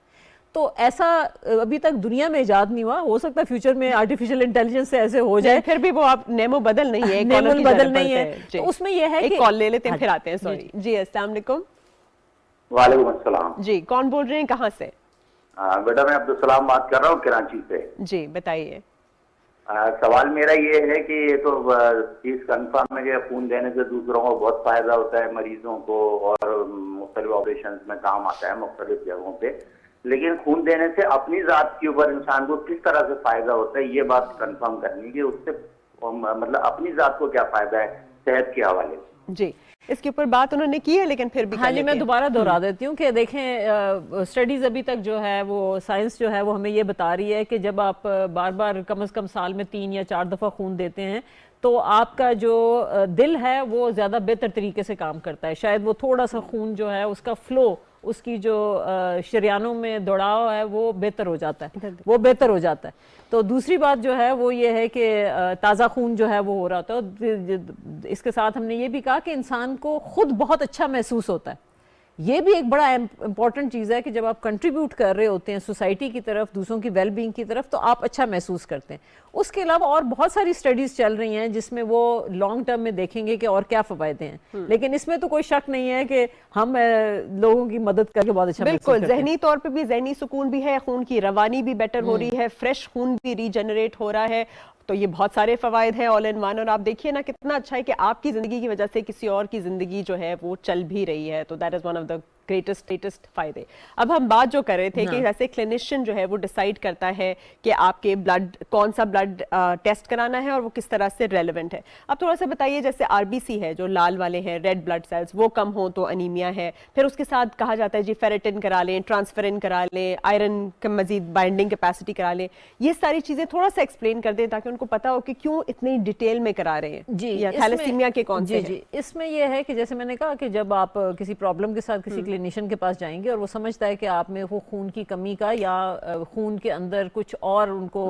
तो ऐसा अभी तक दुनिया में इजाद नहीं हुआ, हो सकता है फ्यूचर में आर्टिफिशियल इंटेलिजेंस से ऐसे हो जाए। फिर भी वो आप नेमो बदल नहीं है, नेमो बदल नहीं है, तो उसमें यह है कि कि कॉल ले लेते हैं फिर आते हैं। सॉरी जी, अस्सलाम वालेकुम। वालेकुम अस्सलाम जी, कौन बोल रहे हैं, कहाँ से? बेटा मैं अब्दुल सलाम बात कर रहा हूँ कराची से। जी बताइए। सवाल मेरा ये है कि ये तो चीज कंफर्म है कि खून देने से दूसरों को बहुत फायदा होता है, मरीजों को, और मुख्तलिफ ऑपरेशन में काम आता है मुख्तलिफ जगहों पे, लेकिन खून देने से अपनी जात के ऊपर इंसान को किस तरह से फायदा होता है, ये बात कंफर्म करनी है। उससे मतलब अपनी जात को क्या फायदा है सेहत के हवाले से। जी, इसके ऊपर बात उन्होंने की है, लेकिन फिर भी हाँ जी, मैं दोबारा दोहरा देती हूँ कि देखें, स्टडीज़ अभी तक जो है वो साइंस जो है वो हमें ये बता रही है कि जब आप बार बार कम से कम साल में 3 या 4 दफ़ा खून देते हैं तो आपका जो दिल है वो ज़्यादा बेहतर तरीके से काम करता है। शायद वो थोड़ा सा खून जो है उसका फ्लो, उसकी जो शरियानों में दौड़ाव है वो बेहतर हो जाता है, वो बेहतर हो जाता है। तो दूसरी बात जो है वो ये है कि ताज़ा खून जो है वो हो रहा होता है। इसके साथ हमने ये भी कहा कि इंसान को खुद बहुत अच्छा महसूस होता है। ये भी एक बड़ा इंपॉर्टेंट चीज़ है कि जब आप कंट्रीब्यूट कर रहे होते हैं सोसाइटी की तरफ, दूसरों की वेलबींग की तरफ, तो आप अच्छा महसूस करते हैं। उसके अलावा और बहुत सारी स्टडीज़ चल रही हैं जिसमें वो लॉन्ग टर्म में देखेंगे कि और क्या फ़ायदे हैं, लेकिन इसमें तो कोई शक नहीं है कि हम लोगों की मदद करके बहुत अच्छा बिल्कुल, जहनी तौर पे भी, जहनी सुकून भी है, खून की रवानी भी बेटर हो रही है, फ्रेश खून भी रीजनरेट हो रहा है, तो ये बहुत सारे फवायद हैं ऑल इन वन। और आप देखिए ना कितना अच्छा है कि आपकी जिंदगी की वजह से किसी और की जिंदगी जो है वो चल भी रही है, तो that is one of the greatest फायदे। अब हम बात जो कर रहे थे कि जैसे क्लिनिशियन जो है वो डिसाइड करता है कि आपके ब्लड, कौन सा ब्लड टेस्ट कराना है और वो किस तरह से रेलेवेंट है। अब थोड़ा सा बताइए, जैसे आरबीसी है जो लाल वाले हैं, रेड ब्लड सेल्स, वो कम हो तो अनीमिया है, फिर उसके साथ कहा जाता है जी फेरेटिन करा लें, ट्रांसफेरिन करा लें, आयरन का मजीद बाइंडिंग कैपेसिटी करा लें। ये सारी चीजें थोड़ा सा एक्सप्लेन कर दें ताकि उनको पता हो कि क्यों इतनी डिटेल में करा रहे हैं जी, या थैलेसीमिया के कौन से हैं। जी, इसमें यह है कि जैसे मैंने कहा कि जब आप किसी प्रॉब्लम के साथ किसी क्लिनिशियन के पास जाएंगे और वो समझता है कि आप में वो खून की कमी का या खून के अंदर कुछ और उनको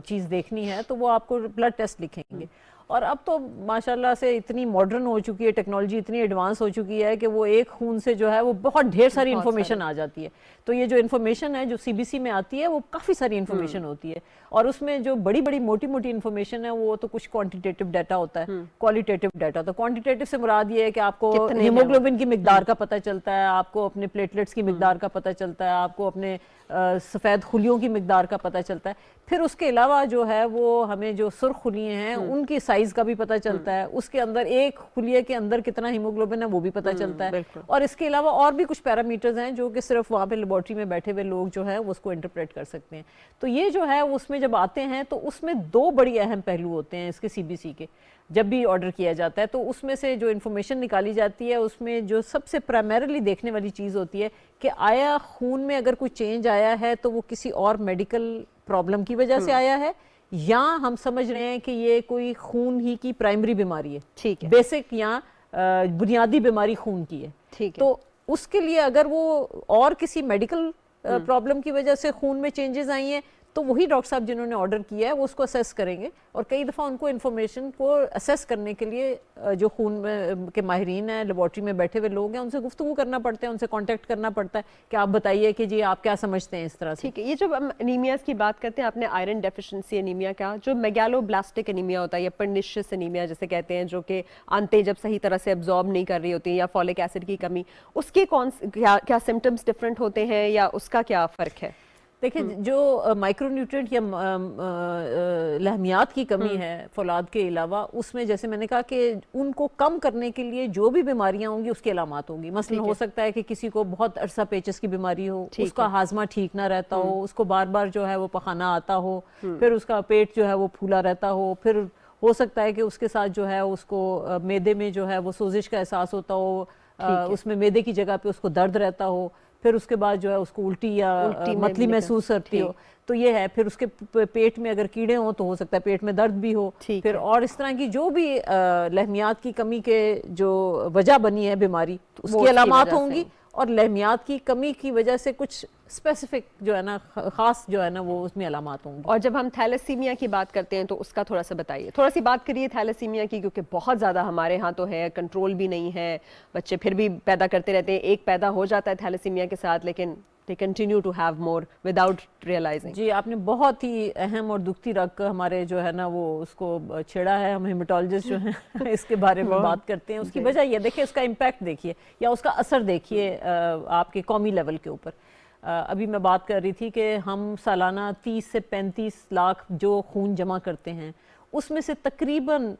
चीज़ देखनी है, तो वो आपको ब्लड टेस्ट लिखेंगे और अब तो माशाल्लाह से इतनी मॉडर्न हो चुकी है, टेक्नोलॉजी इतनी एडवांस हो चुकी है कि वो एक खून से जो है वो बहुत ढेर सारी इन्फॉर्मेशन आ जाती है। तो ये जो इन्फॉर्मेशन है जो सीबीसी में आती है वो काफ़ी सारी इन्फॉर्मेशन होती है, और उसमें जो बड़ी बड़ी मोटी मोटी इन्फॉर्मेशन है वो तो कुछ क्वांटिटेटिव डाटा होता है, क्वालिटेटिव डाटा। तो क्वांटिटेटिव से मुराद ये है कि आपको हीमोग्लोबिन की मिकदार का पता चलता है, आपको अपने प्लेटलेट्स की मिकदार का पता चलता है, आपको अपने सफ़ेद खुलियों की मिकदार का पता चलता है। फिर उसके अलावा जो है वो हमें जो सुर्ख खुलियाँ हैं उनकी साइज़ का भी पता चलता है, उसके अंदर एक खुलिये के अंदर कितना हीमोग्लोबिन है वो भी पता चलता है, और इसके अलावा और भी कुछ पैरामीटर्स हैं जो कि सिर्फ वहाँ पे लेबॉर्ट्री में बैठे हुए लोग जो है वो उसको इंटरप्रेट कर सकते हैं। तो ये जो है उसमें जब आते हैं तो उसमें दो बड़ी अहम पहलू होते हैं इसके सीबीसी के। जब भी ऑर्डर किया जाता है तो उसमें से जो इन्फॉर्मेशन निकाली जाती है उसमें जो सबसे प्राइमरीली देखने वाली चीज़ होती है कि आया खून में अगर कोई चेंज आया है तो वो किसी और मेडिकल प्रॉब्लम की वजह से आया है, या हम समझ रहे हैं कि ये कोई खून ही की प्राइमरी बीमारी है, ठीक है, बेसिक या बुनियादी बीमारी खून की है, ठीक है। तो उसके लिए अगर वो और किसी मेडिकल प्रॉब्लम की वजह से खून में चेंजेस आई हैं तो वही डॉक्टर साहब जिन्होंने ऑर्डर किया है वो उसको असेस करेंगे, और कई दफ़ा उनको इन्फॉर्मेशन को असेस करने के लिए जो खून में के माहिरीन हैं, लेबॉर्ट्री में बैठे हुए लोग हैं, उनसे गुफ्तगू करना पड़ता है, उनसे कांटेक्ट करना पड़ता है कि आप बताइए कि जी आप क्या समझते हैं इस तरह से। ठीक है, ये जब हम एनीमियाज की बात करते हैं, आपने आयरन डेफिशिएंसी एनीमिया का, जो मेगालोब्लास्टिक एनीमिया होता है या पर्निशियस एनीमिया जैसे कहते हैं, जो कि आंतें जब सही तरह से एब्जॉर्ब नहीं कर रही होती या फॉलिक एसिड की कमी, उसके क्या सिम्टम्स डिफरेंट होते हैं या उसका क्या फ़र्क है? देखिए, जो माइक्रोन्यूट्रिएंट या लहमियात की कमी है फौलाद के अलावा, उसमें जैसे मैंने कहा कि उनको कम करने के लिए जो भी बीमारियां होंगी उसकी अलामात होंगी। मसलन हो सकता है कि किसी को बहुत अरसा पेचिस की बीमारी हो, उसका हाजमा ठीक ना रहता हो, उसको बार बार जो है वो पखाना आता हो, फिर उसका पेट जो है वो फूला रहता हो, फिर हो सकता है कि उसके साथ जो है उसको मैदे में जो है वो सोजिश का एहसास होता हो, उसमें मैदे की जगह पे उसको दर्द रहता हो, फिर उसके बाद जो है उसको उल्टी या मतली महसूस करती हो, तो ये है। फिर उसके पेट में अगर कीड़े हों तो हो सकता है पेट में दर्द भी हो, फिर और इस तरह की जो भी लहमियात की कमी के जो वजह बनी है बीमारी, तो उसकी अलामात होंगी, और लहमियात की कमी की वजह से कुछ स्पेसिफिक जो है ना खास जो है ना वो उसमें अलामात होंगी। और जब हम थैलेसीमिया की बात करते हैं तो उसका थोड़ा सा बताइए, थोड़ा सी बात करिए थैलेसीमिया की, क्योंकि बहुत ज़्यादा हमारे यहाँ तो है, कंट्रोल भी नहीं है, बच्चे फिर भी पैदा करते रहते हैं, एक पैदा हो जाता है थैलेसीमिया के साथ लेकिन they continue to have more without realizing। जी, आपने बहुत ही अहम और दुखती रख हमारे जो है ना वो उसको छेड़ा है। हम हेमेटोलॉजिस्ट जो हैं इसके बारे में बात करते हैं। उसकी वजह ये देखिए, उसका इम्पैक्ट देखिए या उसका असर देखिए आपके कौमी लेवल के ऊपर। अभी मैं बात कर रही थी कि हम सालाना 30 से 35 लाख जो खून जमा करते हैं, उसमें से तकरीबन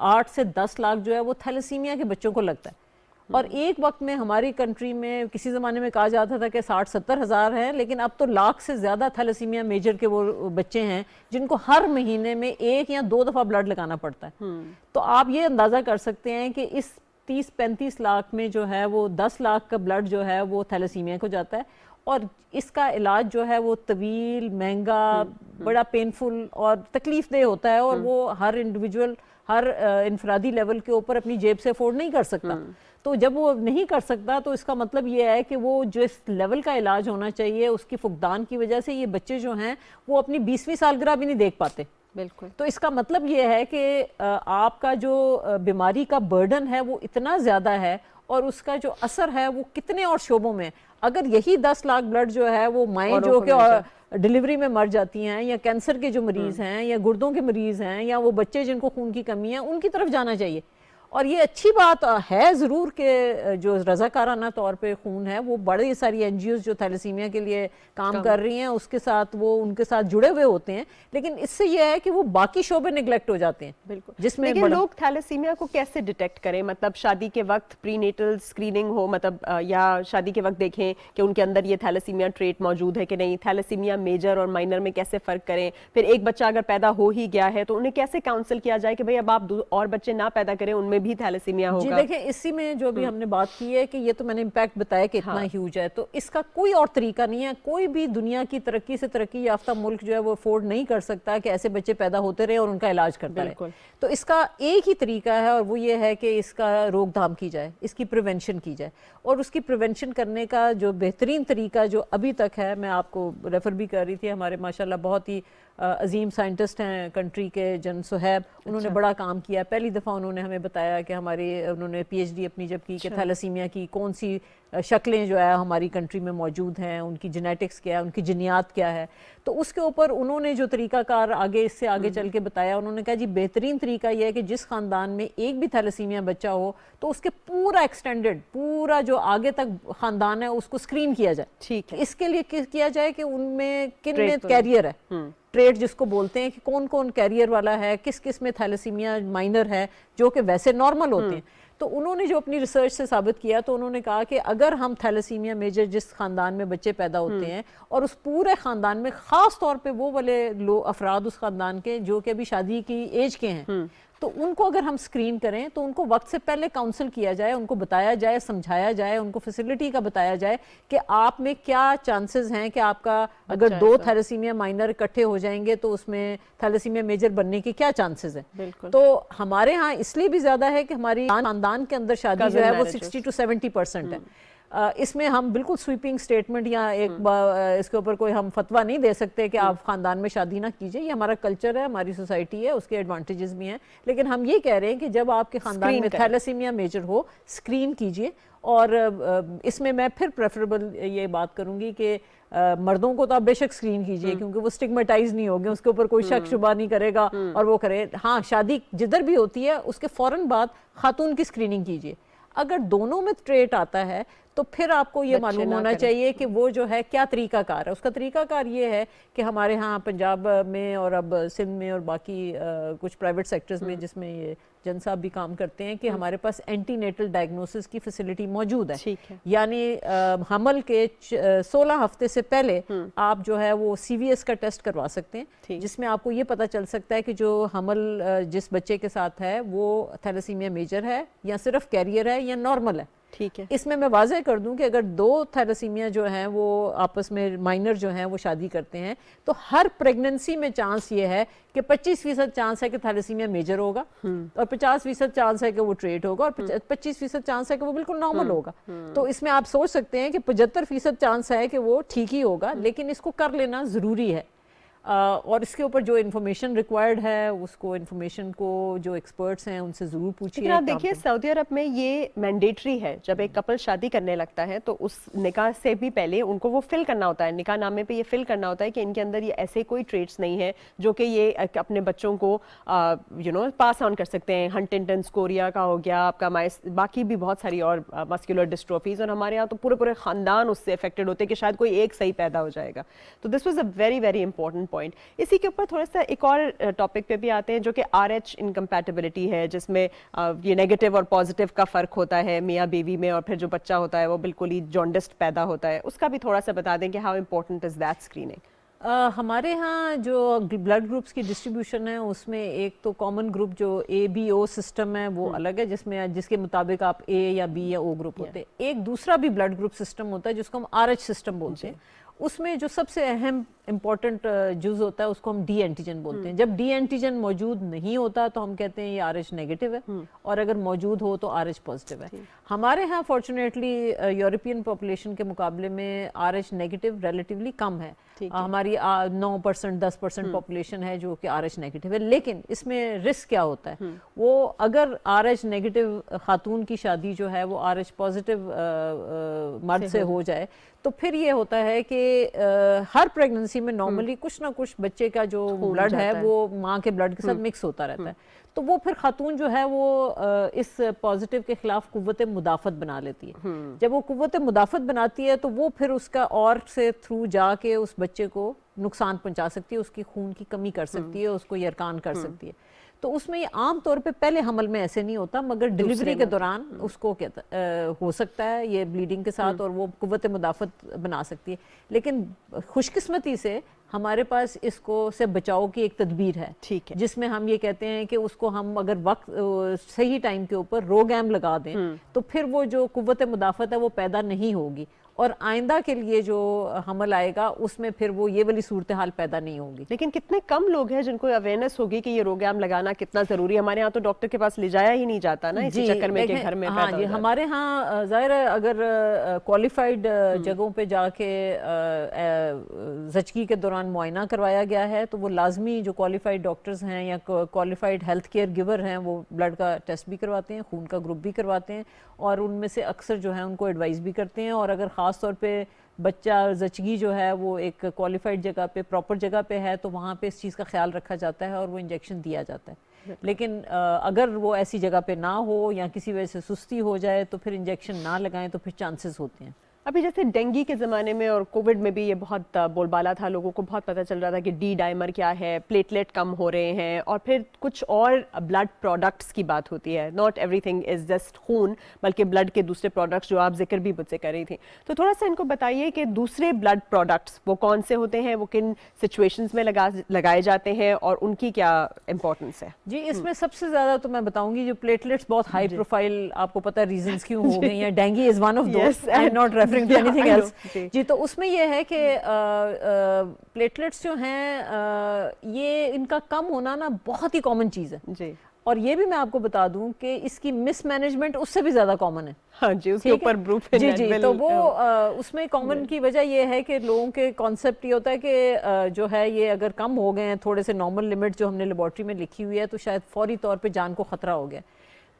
8 से 10 लाख जो है वो थैलेसीमिया के बच्चों को लगता है। और एक वक्त में हमारी कंट्री में किसी ज़माने में कहा जाता था कि 60-70 हज़ार हैं, लेकिन अब तो लाख से ज़्यादा थैलेसीमिया मेजर के वो बच्चे हैं जिनको हर महीने में 1 या 2 दफ़ा ब्लड लगाना पड़ता है। तो आप ये अंदाज़ा कर सकते हैं कि इस 30-35 लाख में जो है वो 10 लाख का ब्लड जो है वो थैलेसीमिया को जाता है, और इसका इलाज जो है वो तवील, महंगा, बड़ा पेनफुल और तकलीफ देह होता है, और वो हर इंडिविजुअल हर इनफरादी लेवल के ऊपर अपनी जेब से अफोर्ड नहीं कर सकता। तो जब वो नहीं कर सकता तो इसका मतलब ये है कि वो जिस लेवल का इलाज होना चाहिए उसकी फुकदान की वजह से ये बच्चे जो हैं वो अपनी 20वीं सालगिरह भी नहीं देख पाते। बिल्कुल। तो इसका मतलब ये है कि आपका जो बीमारी का बर्डन है वो इतना ज़्यादा है, और उसका जो असर है वो कितने और शोबों में। अगर यही 10 लाख ब्लड जो है वो माएँ जो कि डिलीवरी में मर जाती हैं, या कैंसर के जो मरीज़ हैं, या गुर्दों के मरीज़ हैं, या वो बच्चे जिनको खून की कमी है, उनकी तरफ जाना चाहिए। और ये अच्छी बात है ज़रूर कि जो रज़ाकाराना तौर पे खून है वो बड़ी सारी एनजीओज़ जो थैलेसीमिया के लिए काम कर रही हैं उसके साथ वो उनके साथ जुड़े हुए होते हैं, लेकिन इससे ये है कि वो बाकी शोबे निगलेक्ट हो जाते हैं। बिल्कुल। जिसमें लेकिन लोग थैलेसीमिया को कैसे डिटेक्ट करें? मतलब शादी के वक्त प्रीनेटल स्क्रीनिंग हो, मतलब या शादी के वक्त देखें कि उनके अंदर ये थैलेसीमिया ट्रेट मौजूद है कि नहीं, थैलेसीमिया मेजर और माइनर में कैसे फ़र्क करें? फिर एक बच्चा अगर पैदा हो ही गया है तो उन्हें कैसे काउंसिल किया जाए कि भाई अब आप और बच्चे ना पैदा करें, उनमें में भी थैलेसीमिया जी होगा? देखिए, इसी में जो भी हमने बात की है कि ये तो मैंने इम्पैक्ट बताया कि इतना ह्यूज है, तो इसका कोई और तरीका नहीं है। कोई भी दुनिया की तरक्की से तरक्की याफ्ता मुल्क जो है वो अफोर्ड नहीं कर सकता कि ऐसे बच्चे पैदा होते रहे और उनका इलाज करता रहे। तो इसका एक ही तरीका है और वो ये है कि इसका रोकथाम की जाए, इसकी प्रिवेंशन की जाए। और उसकी प्रिवेंशन करने का जो बेहतरीन तरीका जो अभी तक है, मैं आपको रेफ़र भी कर रही थी, हमारे माशाल्लाह बहुत ही अजीम साइंटिस्ट हैं कंट्री के, जन सुहैब, उन्होंने बड़ा काम किया। पहली दफ़ा उन्होंने हमें बताया कि उन्होंने PhD अपनी जब की कि थैलेसीमिया की कौन सी शक्लें जो है हमारी कंट्री में मौजूद हैं, उनकी जेनेटिक्स क्या है, उनकी जिनियात क्या है। तो उसके ऊपर उन्होंने जो तरीकाकार आगे इससे आगे चल के बताया, उन्होंने कहा जी बेहतरीन तरीका यह है कि जिस ख़ानदान में एक भी थैलेसीमिया बच्चा हो तो उसके पूरा एक्सटेंडेड, पूरा जो आगे तक ख़ानदान है उसको स्क्रीन किया जाए। ठीक है। इसके लिए किया जाए कि उनमें किन में कैरियर है, ट्रेड जिसको बोलते हैं कि कौन कौन कैरियर वाला है, किस किस में थैलेसीमिया माइनर है जो कि वैसे नॉर्मल होते हैं। तो उन्होंने जो अपनी रिसर्च से साबित किया, तो उन्होंने कहा कि अगर हम थैलेसीमिया मेजर जिस खानदान में बच्चे पैदा होते हैं और उस पूरे खानदान में ख़ास तौर पे वो वाले अफराद उस खानदान के जो कि अभी शादी की एज के हैं, तो उनको अगर हम स्क्रीन करें तो उनको वक्त से पहले काउंसिल किया जाए, उनको बताया जाए, समझाया जाए, उनको फैसिलिटी का बताया जाए कि आप में क्या चांसेस हैं कि आपका अगर 2 थैलेसीमिया माइनर इकट्ठे हो जाएंगे तो उसमें थैलेसीमिया मेजर बनने के क्या चांसेस हैं। तो हमारे यहाँ इसलिए भी ज़्यादा है कि हमारी खानदान के अंदर शादी जो है वो 60 to 70% है। इसमें हम बिल्कुल स्वीपिंग स्टेटमेंट या इसके ऊपर कोई हम फतवा नहीं दे सकते कि आप ख़ानदान में शादी ना कीजिए। ये हमारा कल्चर है, हमारी सोसाइटी है, उसके एडवांटेजेस भी हैं। लेकिन हम ये कह रहे हैं कि जब आपके ख़ानदान में थैलेसीमिया मेजर हो, स्क्रीन कीजिए। और इसमें मैं फिर प्रेफरेबल ये बात करूँगी कि मर्दों को तो आप बेशक स्क्रीन कीजिए, क्योंकि वो स्टिग्मेटाइज नहीं होंगे, उसके ऊपर कोई शक शुबा नहीं करेगा और वो करे। हाँ, शादी जिधर भी होती है उसके फ़ौरन बाद खातून की स्क्रीनिंग कीजिए। अगर दोनों में ट्रेट आता है तो फिर आपको ये मालूम होना चाहिए कि वो जो है क्या तरीकाकार है। उसका तरीकाकार ये है कि हमारे यहाँ पंजाब में और अब सिंध में और बाकी कुछ प्राइवेट सेक्टर्स में जिसमें ये जन साहब भी काम करते हैं कि हमारे पास एंटीनेटल डायग्नोसिस की फैसिलिटी मौजूद है। यानी हमल के 16 हफ्ते से पहले आप जो है वो CVS का टेस्ट करवा सकते हैं, जिसमें आपको ये पता चल सकता है कि जो हमल जिस बच्चे के साथ है वो थैलेसीमिया मेजर है या सिर्फ कैरियर है या नॉर्मल है। ठीक है। इसमें मैं वाज़ेह कर दूं कि अगर 2 थैलेसीमिया जो हैं वो आपस में माइनर जो हैं वो शादी करते हैं तो हर प्रेगनेंसी में चांस ये है कि 25% चांस है कि थैलेसीमिया मेजर होगा और 50% चांस है कि वो ट्रेट होगा और 25% चांस है कि वो बिल्कुल नॉर्मल होगा। तो इसमें आप सोच सकते हैं कि 75% चांस है कि वो ठीक ही होगा, लेकिन इसको कर लेना ज़रूरी है। और इसके ऊपर जो इन्फॉर्मेशन रिक्वायर्ड है उसको इन्फॉर्मेशन को जो एक्सपर्ट्स हैं उनसे ज़रूर पूछिए। लेकिन आप देखिए सऊदी अरब में ये मैंडेटरी है, जब एक कपल शादी करने लगता है तो उस निकाह से भी पहले उनको वो फिल करना होता है, निकाह नामे पे ये फिल करना होता है कि इनके अंदर ये ऐसे कोई ट्रेट्स नहीं है जो कि ये अपने बच्चों को पास ऑन कर सकते हैं। हंटिंगटन कोरिया का हो गया आपका, बाकी भी बहुत सारी और मस्कुलर डिस्ट्रोफीज, और हमारे यहाँ तो पूरे पूरे ख़ानदान उससे अफेक्टेड होते हैं कि शायद कोई एक सही पैदा हो जाएगा। तो this was a very very important point. इसी के ऊपर थोड़ा सा एक और टॉपिक पे भी आते हैं जो कि RH इनकम्पैटिबिलिटी है, जिसमें ये नेगेटिव और पॉजिटिव का फ़र्क होता है मियाँ बीवी में, और फिर जो बच्चा होता है वो बिल्कुल ही जॉन्डिस्ड पैदा होता है। उसका भी थोड़ा सा बता दें कि how important is that screening. हमारे यहाँ जो ब्लड ग्रुप्स की डिस्ट्रीब्यूशन है उसमें एक तो कॉमन ग्रुप जो ABO सिस्टम है वो अलग है, जिसके मुताबिक आप A या B या O ग्रुप होते हैं। एक दूसरा भी ब्लड ग्रुप सिस्टम होता है जिसको हम RH सिस्टम बोलते हैं। उसमें जो सबसे अहम इम्पॉर्टेंट जुज़ होता है उसको हम D एंटीजन बोलते हैं। जब D एंटीजन मौजूद नहीं होता तो हम कहते हैं ये RH नेगेटिव है, और अगर मौजूद हो तो RH पॉजिटिव है। हमारे यहाँ फॉर्चुनेटली यूरोपियन पॉपुलेशन के मुकाबले में RH नेगेटिव रिलेटिवली कम है। हमारी 9% 10% पॉपुलेशन है जो कि RH नेगेटिव है। लेकिन इसमें रिस्क क्या होता है, वो अगर RH नेगेटिव खातून की शादी जो है वो RH पॉजिटिव मर्द से हो जाए तो फिर ये होता है कि हर प्रेगनेंसी में नॉर्मली कुछ ना कुछ बच्चे का जो ब्लड है वो माँ के ब्लड के साथ मिक्स होता रहता है। तो वो फिर खातून जो है वो इस पॉजिटिव के खिलाफ कुव्वत मुदाफत बना लेती है। जब वो कुव्वत मुदाफत बनाती है तो वो फिर उसका और से थ्रू जाके उस बच्चे को नुकसान पहुंचा सकती है, उसकी खून की कमी कर सकती है, उसको यरकान कर सकती है। तो उसमें ये आम तौर पे पहले हमल में ऐसे नहीं होता, मगर डिलीवरी के दौरान उसको हो सकता है ये ब्लीडिंग के साथ, और वो कुव्वत मुदाफत बना सकती है। लेकिन खुशकिस्मती से हमारे पास इसको से बचाव की एक तदबीर है, ठीक है। जिसमें हम ये कहते हैं कि उसको हम अगर वक्त सही टाइम के ऊपर रोगैम लगा दें तो फिर वो जो कुव्वत मुदाफ़त है वो पैदा नहीं होगी, और आइंदा के लिए जो हमल आएगा उसमें फिर वो ये वाली सूरत हाल पैदा नहीं होगी। लेकिन कितने कम लोग हैं जिनको अवेयरनेस होगी कि ये रोगाम लगाना कितना जरूरी है। हमारे यहाँ तो डॉक्टर के पास ले जाया ही नहीं जाता ना, इसी चक्कर में कि घर में हाँ जी, हमारे यहाँ ज़ाहिर है अगर क्वालिफाइड जगहों पे जाके ज़चगी के दौरान मुआयना करवाया गया है तो वो लाजमी जो क्वालिफाइड डॉक्टर्स हैं या क्वालिफाइड हेल्थ केयर गिवर हैं वो ब्लड का टेस्ट भी करवाते हैं, खून का ग्रुप भी करवाते हैं, और उनमें से अक्सर जो है उनको एडवाइस भी करते हैं। और अगर ख़ास तौर पे बच्चा ज़चगी जो है वो एक क्वालिफाइड जगह पे, प्रॉपर जगह पे है तो वहाँ पे इस चीज़ का ख्याल रखा जाता है और वो इंजेक्शन दिया जाता है। लेकिन अगर वो ऐसी जगह पे ना हो या किसी वजह से सुस्ती हो जाए तो फिर इंजेक्शन ना लगाएं तो फिर चांसेस होते हैं। अभी जैसे डेंगू के ज़माने में और कोविड में भी ये बहुत बोलबाला था, लोगों को बहुत पता चल रहा था कि डी डाइमर क्या है, प्लेटलेट कम हो रहे हैं, और फिर कुछ और ब्लड प्रोडक्ट्स की बात होती है। नॉट एवरीथिंग इज़ जस्ट खून, बल्कि ब्लड के दूसरे प्रोडक्ट्स जो आप जिक्र भी मुझसे कर रही थी। तो थोड़ा सा इनको बताइए कि दूसरे ब्लड प्रोडक्ट्स वो कौन से होते हैं, वो किन सिचुएशंस में लगाए जाते हैं और उनकी क्या इंपॉर्टेंस है। जी, इसमें सबसे ज़्यादा तो मैं बताऊंगी जो प्लेटलेट्स बहुत हाई प्रोफाइल, आपको पता है रीजंस क्यों हो गई हैं, dengue is one of those, I am not referring to anything else. जी, तो उसमें ये है कि प्लेटलेट्स जो हैं ये इनका कम होना ना बहुत ही कॉमन चीज़ है जी, और ये भी मैं आपको बता दूं कि इसकी मिसमैनेजमेंट उससे भी ज़्यादा कॉमन है। हाँ जी, उसके ऊपर जी जी, तो वो उसमें कॉमन की वजह ये है कि लोगों के कॉन्सेप्ट ये होता है कि जो है ये अगर कम हो गए हैं थोड़े से नॉर्मल लिमिट जो हमने लेबॉर्ट्री में लिखी हुई है तो शायद फौरी तौर पे जान को ख़तरा हो गया।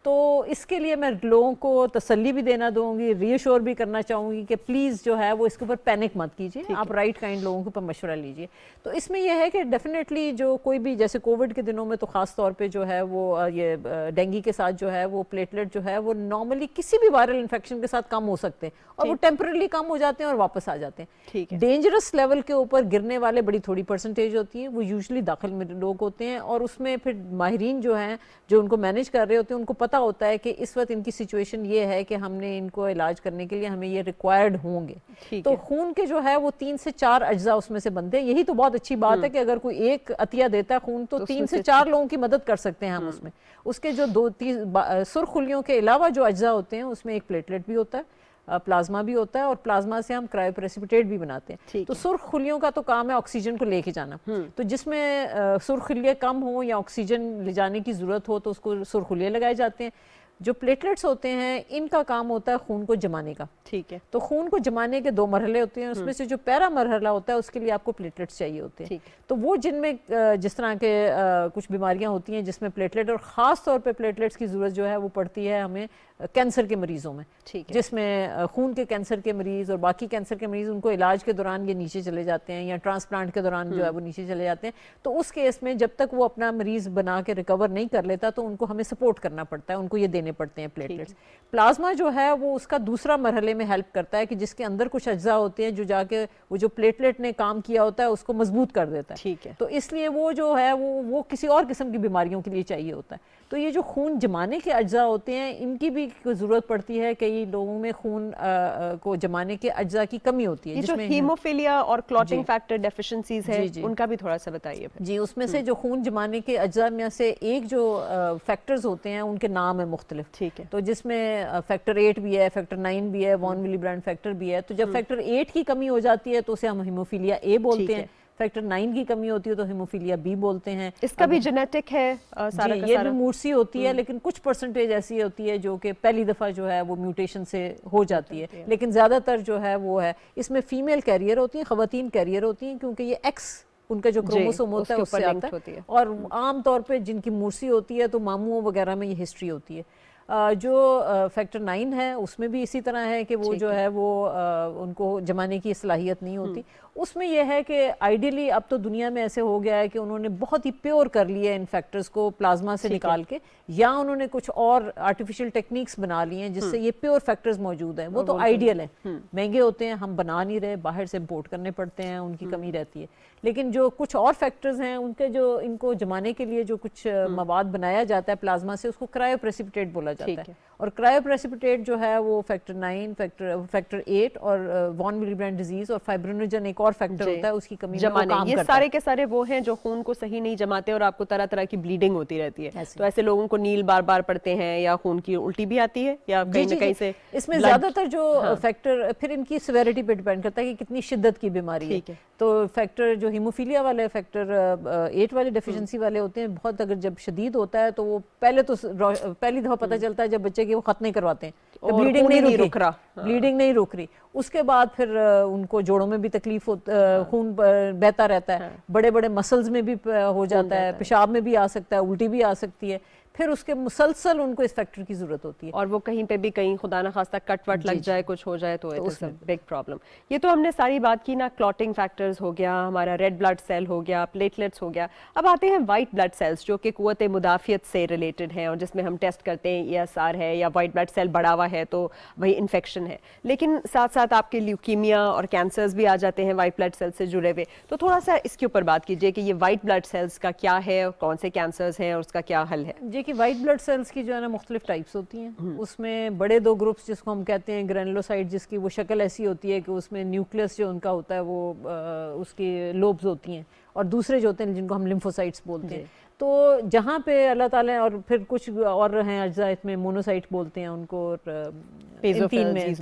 तो इसके लिए मैं लोगों को तसल्ली भी देना दूंगी, रीअश्योर भी करना चाहूँगी कि प्लीज़ जो है वो इसके ऊपर पैनिक मत कीजिए, आप राइट काइंड लोगों के ऊपर मशवरा लीजिए। तो इसमें यह है कि डेफिनेटली जो कोई भी, जैसे कोविड के दिनों में तो ख़ास तौर पे जो है वो ये डेंगू के साथ जो है वो प्लेटलेट जो है वो नॉर्मली किसी भी वायरल इन्फेक्शन के साथ कम हो सकते हैं और वो टेम्परली कम हो जाते हैं और वापस आ जाते हैं। ठीक है। डेंजरस लेवल के ऊपर गिरने वाले बड़ी थोड़ी परसेंटेज होती है, वो यूजुअली दाखिल में लोग होते हैं और उसमें फिर माहिरीन जो हैं जो उनको मैनेज कर रहे होते हैं उनको पता होता है कि इस वक्त इनकी सिचुएशन ये है कि हमने इनको इलाज करने के लिए हमें ये रिक्वायर्ड होंगे। तो खून के जो है वो 3 से 4 अज्जा उसमें से बनते हैं। यही तो बहुत अच्छी बात है कि अगर कोई एक अतिया देता है खून तो 3 से 4 लोगों की मदद कर सकते हैं हम उसमें। उसके जो 2-3 सुर्खुलियों के अलावा जो अज्जा होते हैं उसमें एक प्लेटलेट भी होता है, प्लाज्मा भी होता है और प्लाज्मा से हम क्रायोप्रेसिपिटेट भी बनाते हैं। तो सुर्ख खुलियों का तो काम है ऑक्सीजन को लेके जाना, तो जिसमें सुर्ख खुलियाँ कम हो या ऑक्सीजन ले जाने की ज़रूरत हो तो उसको सुर्ख खुलियाँ लगाए जाते हैं। जो प्लेटलेट्स होते हैं इनका काम होता है खून को जमाने का। ठीक है। तो खून को जमाने के 2 मरहले होते हैं, उसमें से जो पहला मरहला होता है उसके लिए आपको प्लेटलेट्स चाहिए होते हैं। तो वो जिनमें जिस तरह के कुछ बीमारियां होती हैं जिसमें प्लेटलेट, और ख़ास तौर पे प्लेटलेट्स की ज़रूरत जो है वो पड़ती है हमें कैंसर के मरीज़ों में, जिसमें खून के कैंसर के मरीज़ और बाकी कैंसर के मरीज़ उनको इलाज के दौरान ये नीचे चले जाते हैं या ट्रांसप्लांट के दौरान जो है वो नीचे चले जाते हैं। तो उस केस में जब तक वो अपना मरीज़ बना के रिकवर नहीं कर लेता तो उनको हमें सपोर्ट करना पड़ता है, उनको ये देने पड़ते हैं प्लेटलेट्स। प्लाज्मा जो है वो उसका दूसरा मरहले में हेल्प करता है कि जिसके अंदर कुछ अज्जा होते हैं जो जाके वो जो प्लेटलेट ने काम किया होता है उसको मजबूत कर देता है। ठीक है। तो इसलिए वो जो है वो किसी और किस्म की बीमारियों के लिए चाहिए होता है। तो ये जो खून जमाने के अज्जा होते हैं इनकी भी ज़रूरत पड़ती है। कई लोगों में खून को जमाने के अज्जा की कमी होती है, ये जिसमें जो हीमोफिलिया और क्लॉटिंग फैक्टर डेफिशिएंसीज है उनका भी थोड़ा सा बताइए। जी, उसमें से जो खून जमाने के अज्जा में से एक जो फैक्टर्स होते हैं उनके नाम है मुख्तलिफ। ठीक है। तो जिसमें फैक्टर 8 भी है, फैक्टर 9 भी है, वॉन विलीब्रांड फैक्टर भी है। तो जब फैक्टर 8 की कमी हो जाती है तो उसे हम हीमोफिलिया ए बोलते हैं, फैक्टर 9 की कमी होती है तो हीमोफिलिया बी बोलते हैं। इसका भी जेनेटिक है सारा जी, का ये सारा? भी मूर्सी होती है लेकिन कुछ परसेंटेज ऐसी होती है जो कि पहली दफ़ा जो है वो म्यूटेशन से हो जाती है, लेकिन ज़्यादातर जो है वो है इसमें फीमेल कैरियर होती हैं, ख़वातीन कैरियर होती हैं क्योंकि ये एक्स उनका जो क्रोमोसोम होता है उससे आता है। और आम तौर पे जिनकी मूर्सी होती है तो मामुओं वगैरह में ये हिस्ट्री होती है। जो फैक्टर 9 है उसमें भी इसी तरह है कि वो जो है वो उनको जमाने की सलाहियत नहीं होती। उसमें यह है कि आइडियली अब तो दुनिया में ऐसे हो गया है कि उन्होंने बहुत ही प्योर कर लिया इन फैक्टर्स को प्लाज्मा से निकाल के, या उन्होंने कुछ और आर्टिफिशियल टेक्निक्स बना ली हैं जिससे ये प्योर फैक्टर्स मौजूद हैं। वो तो आइडियल है, महंगे होते हैं, हम बना नहीं रहे, बाहर से इम्पोर्ट करने पड़ते हैं, उनकी कमी रहती है। लेकिन जो कुछ और फैक्टर्स हैं उनके जो इनको जमाने के लिए जो कुछ मवाद बनाया जाता है प्लाज्मा से उसको क्रायोप्रेसिपिटेट बोला जाता है। और क्रायोप्रेसिपिटेट जो है वो फैक्टर 9, फैक्टर 8 और वॉन विलीब्रांड डिजीज और फाइब्रिनोजन एक और फैक्टर जी। होता है उसकी कमी में वो जमाने, काम ये करता सारे है। के सारे वो हैं जो खून को सही नहीं जमाते और आपको तरह तरह की ब्लीडिंग होती रहती है। ऐसे। तो ऐसे लोगों को नील बार बार पड़ते हैं या खून की उल्टी भी आती है या जी कहीं जी ना कहीं जी। से इसमें blood- ज्यादातर जो फैक्टर फिर इनकी सिवेरिटी पे डिपेंड करता है कि कितनी शिद्दत की बीमारी है। ठीक है। तो फैक्टर जो हीमोफीलिया वाले फैक्टर 8 वाले डेफिशिएंसी वाले होते हैं, बहुत अगर जब शदीद होता है तो वो पहली दफा पता चलता है जब बच्चे की वो खत नहीं करवाते हैं, और ब्लीडिंग खून ही नहीं नहीं रुक रुक रहा। ब्लीडिंग नहीं रुक रही। उसके बाद फिर उनको जोड़ों में भी तकलीफ खून बहता रहता है, बड़े बड़े मसल्स में भी हो जाता है, पेशाब में भी आ सकता है, उल्टी भी आ सकती है। फिर उसके मुसलसल उनको इस फैक्टर की जरूरत होती है। और वो कहीं पे भी कहीं खुदा ना खास्ता कट वट लग जी, जाए, कुछ हो जाए तो इट इज अ उसमें बिग प्रॉब्लम। ये तो हमने सारी बात की ना, क्लॉटिंग फैक्टर्स हो गया, हमारा रेड ब्लड सेल हो गया, प्लेटलेट्स हो गया। अब आते हैं वाइट ब्लड सेल्स जो कि कुव्वत मुदाफियत से रिलेटेड हैं और जिसमें हम टेस्ट करते हैं ESR है या वाइट ब्लड सेल बढ़ा हुआ है तो वही इन्फेक्शन है। लेकिन साथ साथ आपके ल्यूकीमिया और कैंसर्स भी आ जाते हैं वाइट ब्लड सेल से जुड़े हुए। तो थोड़ा सा इसके ऊपर बात कीजिए कि ये वाइट ब्लड सेल्स का क्या है, कौन से कैंसर्स हैं और उसका क्या हल है। जी कि वाइट ब्लड सेल्स की जो है ना मुख्तलिफ टाइप्स होती हैं। उसमें बड़े दो ग्रुप्स जिसको हम कहते हैं ग्रैनुलोसाइट, जिसकी वो शक्ल ऐसी होती है कि उसमें न्यूक्लियस जो उनका होता है वो उसकी लोब्स होती हैं, और दूसरे जो होते हैं जिनको हम लिम्फोसाइट्स बोलते हैं। तो जहाँ पे अल्लाह ताला, और फिर कुछ और हैं अज्जा इसमें मोनोसाइट बोलते हैं उनको, और इन तीन में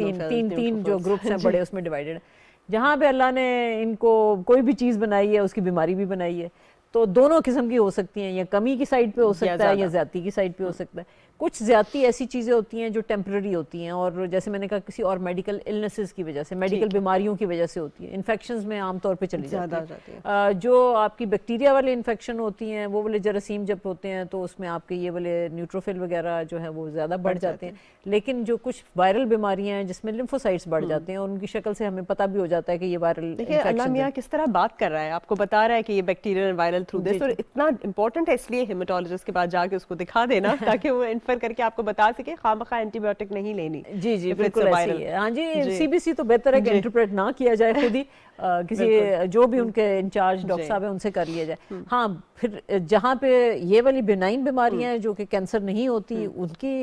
तीन जो ग्रुप्स हैं बड़े उसमें डिवाइडेड। जहाँ पे अल्लाह ने इनको कोई भी चीज़ बनाई है उसकी बीमारी भी बनाई है, तो दोनों किस्म की हो सकती हैं, या कमी की साइड पे हो सकता है या ज्यादती की साइड पे हो सकता है। कुछ ज्यादती ऐसी चीज़ें होती हैं जो टेम्पररी होती हैं, और जैसे मैंने कहा किसी और मेडिकल इलनेसेस की वजह से, मेडिकल बीमारियों की वजह से होती है। इन्फेक्शंस में आमतौर पे चली जाती है। जो आपकी बैक्टीरिया वाले इन्फेक्शन होती हैं, वो वाले जरासीम जब होते हैं तो उसमें आपके ये वाले न्यूट्रोफिल वगैरह जो है वो ज़्यादा बढ़ जाते हैं। लेकिन जो कुछ वायरल बीमारियां हैं जिसमें लिम्फोसाइट्स बढ़ जाते हैं, और उनकी शक्ल से हमें पता भी हो जाता है कि ये वायरल देखिए अल्लाह मियां किस तरह बात कर रहा है, आपको बता रहा है कि ये बैक्टीरियल वायरल थ्रू दिस, और इतना इंपॉर्टेंट है इसलिए हेमेटोलॉजिस्ट के पास जाके उसको दिखा देना ताकि वो इन्फर करके आपको बता सके खामखा एंटीबायोटिक नहीं लेनी। जी जी बिल्कुल ऐसे ही है। हाँ जी, सीबीसी तो बेहतर है कि इंटरप्रेट ना किया जाए खुद ही, किसी जो भी उनके इंचार्ज डॉक्टर साहब है उनसे कर लिया जाए। हाँ, फिर जहाँ पे ये वाली बेनाइन बीमारियां हैं जो कि कैंसर नहीं होती, उनकी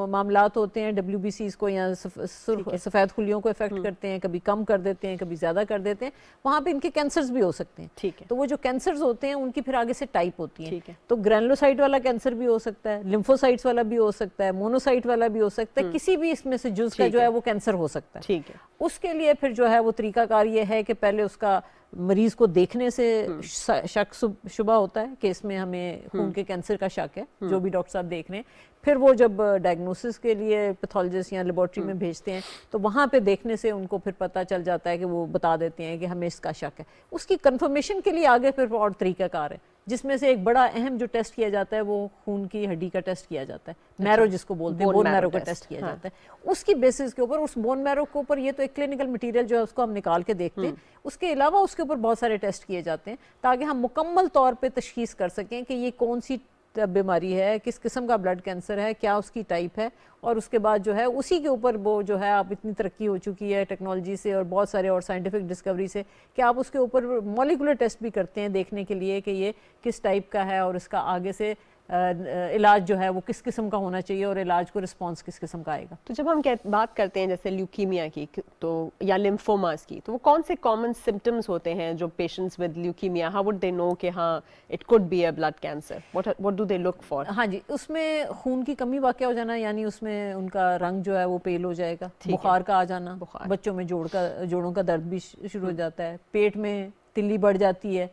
मामलात होते हैं, WBCs को या सफ़ेद खुलियों को इफेक्ट करते हैं, कभी कम कर देते हैं, कभी ज़्यादा कर देते हैं, वहाँ पे इनके कैंसर्स भी हो सकते हैं। ठीक है। तो वो जो कैंसर्स होते हैं उनकी फिर आगे से टाइप होती है। तो ग्रैनुलोसाइट वाला कैंसर भी हो सकता है, लिम्फोसाइट्स वाला भी हो सकता है, मोनोसाइट वाला भी हो सकता है, किसी भी इसमें से जुज़ का जो है वो कैंसर हो सकता है। ठीक है। उसके लिए फिर जो है वो तरीकाकार ये है कि पहले उसका मरीज को देखने से शक शुबा होता है कि इसमें हमें खून के कैंसर का शक है, जो भी डॉक्टर साहब देख रहे हैं। फिर वो जब डायग्नोसिस के लिए पैथोलॉजिस्ट या लेबोरेटरी में भेजते हैं तो वहाँ पे देखने से उनको फिर पता चल जाता है कि वो बता देते हैं कि हमें इसका शक है। उसकी कंफर्मेशन के लिए आगे फिर और तरीकाकार है, जिसमें से एक बड़ा अहम जो टेस्ट किया जाता है वो खून की हड्डी का टेस्ट किया जाता है, मैरो जिसको बोलते हैं, बोन मैरो का टेस्ट किया जाता है। उसकी बेसिस के ऊपर, उस बोन मैरो के ऊपर, ये तो एक क्लिनिकल मटेरियल जो है उसको हम निकाल के देखते हैं, उसके अलावा उसके ऊपर बहुत सारे टेस्ट किए जाते हैं ताकि हम मुकम्मल तौर पे तशखीस कर सकें कि ये कौन सी बीमारी है, किस किस्म का ब्लड कैंसर है, क्या उसकी टाइप है। और उसके बाद जो है उसी के ऊपर वो जो है, आप इतनी तरक्की हो चुकी है टेक्नोलॉजी से और बहुत सारे और साइंटिफिक डिस्कवरी से कि आप उसके ऊपर मॉलिक्यूलर टेस्ट भी करते हैं देखने के लिए कि ये किस टाइप का है और इसका आगे से इलाज जो है वो किस किस्म का होना चाहिए और इलाज को रिस्पांस किस किस्म का आएगा। तो जब हम बात करते हैं जैसे ल्यूकीमिया की तो या लिम्फोमास की, तो वो कौन से कॉमन सिम्टम्स होते हैं जो patients with leukaemia, how would they know कि हाँ it could be a blood cancer, what do they look for? हाँ जी, उसमें खून की कमी वाक़या हो जाना, यानी उसमें उनका रंग जो है वो पेल हो जाएगा, बुखार का आ जाना, बच्चों में जोड़ों का दर्द भी शुरू हो जाता है, पेट में तिल्ली बढ़ जाती है,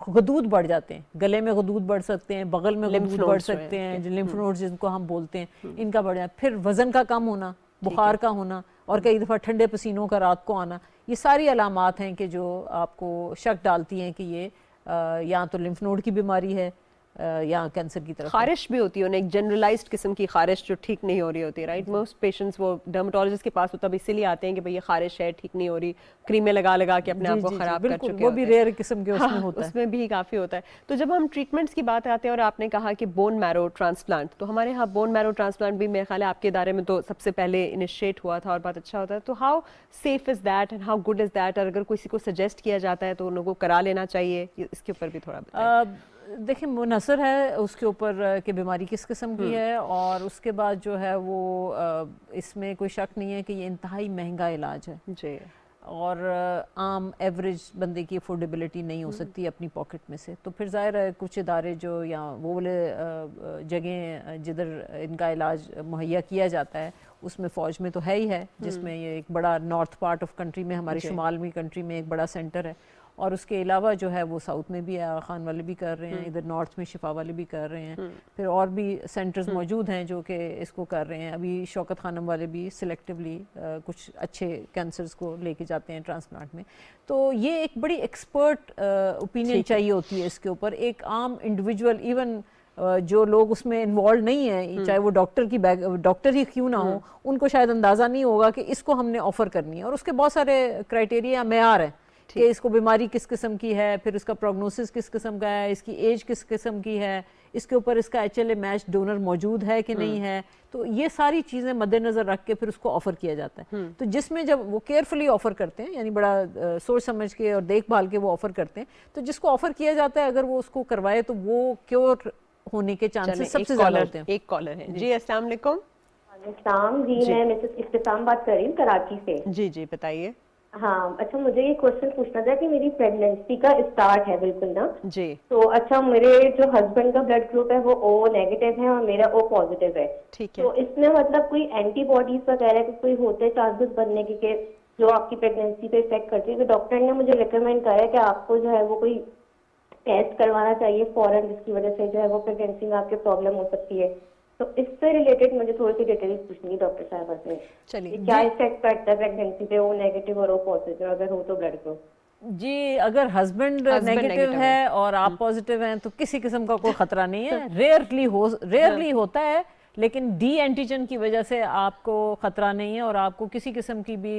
गदूद बढ़ जाते हैं, गले में गदूद बढ़ सकते हैं, बगल में गदूद बढ़ सकते हैं, जो लिम्फ नोड्स जिनको हम बोलते हैं, इनका बढ़ जाए। फिर वजन का कम होना, बुखार का होना, और कई दफ़ा ठंडे पसीनों का रात को आना, ये सारी अलामात हैं कि जो आपको शक डालती हैं कि ये या तो लिम्फ नोड की बीमारी है या कैंसर की तरफ। खारिश भी होती है उन्हें, एक जनरलाइज्ड किस्म की खारिश जो ठीक नहीं हो रही होती है, राइट? मोस्ट पेशेंट्स वो डर्मेटोलॉजिस्ट के पास तब इसीलिए आते हैं कि भाई ये खारिश है, ठीक नहीं हो रही, क्रीमें लगा के अपने आप को खराब कर चुके वो भी रेयर किस्म के उसमें होता है, उसमें भी काफ़ी होता है। तो जब हम ट्रीटमेंट्स की बात आते हैं और आपने कहा कि बोन मैरो ट्रांसप्लांट, तो हमारे यहाँ बोन मैरो ट्रांसप्लांट भी मेरे ख्याल है आपके इदारे में तो सबसे पहले इनिशिएट हुआ था और बहुत अच्छा होता है। तो how safe is that and how good is that? और अगर किसी को सजेस्ट किया जाता है तो उन लोगों को करा लेना चाहिए, इसके ऊपर भी थोड़ा बताएं। देखिए, मुनहसर है उसके ऊपर कि बीमारी किस किस्म की है, और उसके बाद जो है वो इसमें कोई शक नहीं है कि ये इंतहाई महंगा इलाज है। जी। और आम एवरेज बंदे की अफोर्डेबिलिटी नहीं हो सकती अपनी पॉकेट में से, तो फिर ज़ाहिर है कुछ इदारे जो या वो वाले जगह जिधर इनका इलाज मुहैया किया जाता है उसमें फ़ौज में तो है ही है, जिसमें ये एक बड़ा नॉर्थ पार्ट ऑफ कंट्री में, हमारे शुमाली कंट्री में एक बड़ा सेंटर है, और उसके अलावा जो है वो साउथ में भी है, आगा खान वाले भी कर रहे हैं, इधर नॉर्थ में शिफा वाले भी कर रहे हैं, फिर और भी सेंटर्स मौजूद हैं जो कि इसको कर रहे हैं। अभी शौकत खानम वाले भी सिलेक्टिवली कुछ अच्छे कैंसर्स को लेके जाते हैं ट्रांसप्लांट में। तो ये एक बड़ी एक्सपर्ट ओपिनियन चाहिए होती है इसके ऊपर। एक आम इंडिविजुअल, इवन जो लोग उसमें इन्वॉल्व नहीं है, चाहे वो डॉक्टर ही क्यों ना हो, उनको शायद अंदाज़ा नहीं होगा कि इसको हमने ऑफ़र करनी है, और उसके बहुत सारे क्राइटेरिया मेयार हैं कि इसको बीमारी किस किस्म की है, फिर उसका प्रोग्नोसिस किस किस्म का है, इसकी एज किस किस्म की है, इसके ऊपर इसका HLA मैच डोनर मौजूद है कि नहीं है, तो ये सारी चीज़ें मद्देनज़र रख के फिर उसको ऑफ़र किया जाता है। तो जिसमें जब वो केयरफुली ऑफ़र करते हैं, यानी बड़ा सोच समझ के और देखभाल के वो ऑफ़र करते हैं, तो जिसको ऑफ़र किया जाता है अगर वो उसको करवाए तो वो क्योर होने के चांसेस सबसे ज़्यादा होते हैं। एक कॉलर है जी, अस्सलाम वालेकुम। जी मैं मिसेस इफ्तिसाम बात कर रही हूँ कराची से। जी जी बताइए। हाँ अच्छा, मुझे ये क्वेश्चन पूछना था कि मेरी प्रेगनेंसी का स्टार्ट है बिल्कुल ना जी। तो अच्छा, मेरे जो हस्बैंड का ब्लड ग्रुप है वो O नेगेटिव है और मेरा O पॉजिटिव है। ठीक है। तो इसमें मतलब कोई एंटीबॉडीज वगैरह के कोई होते चांसेस बनने के जो आपकी प्रेगनेंसी पे इफेक्ट करती है? तो डॉक्टर ने मुझे रिकमेंड करा है कि आपको जो है वो कोई टेस्ट करवाना चाहिए फौरन, जिसकी वजह से जो है वो प्रेगनेंसी में आपके प्रॉब्लम हो सकती है। तो इससे रिलेटेड मुझे थोड़ी सी डिटेल्स पूछनी है डॉक्टर साहब से। चलिए, क्या इफेक्ट करता है प्रेगनेंसी पे O नेगेटिव और O पॉजिटिव अगर हो तो ब्लड ग्रुप? जी, अगर हस्बैंड नेगेटिव है और आप पॉजिटिव हैं तो किसी किस्म का कोई खतरा नहीं है। रेयरली होता है, लेकिन डी एंटीजन की वजह से आपको खतरा नहीं है और आपको किसी किस्म की भी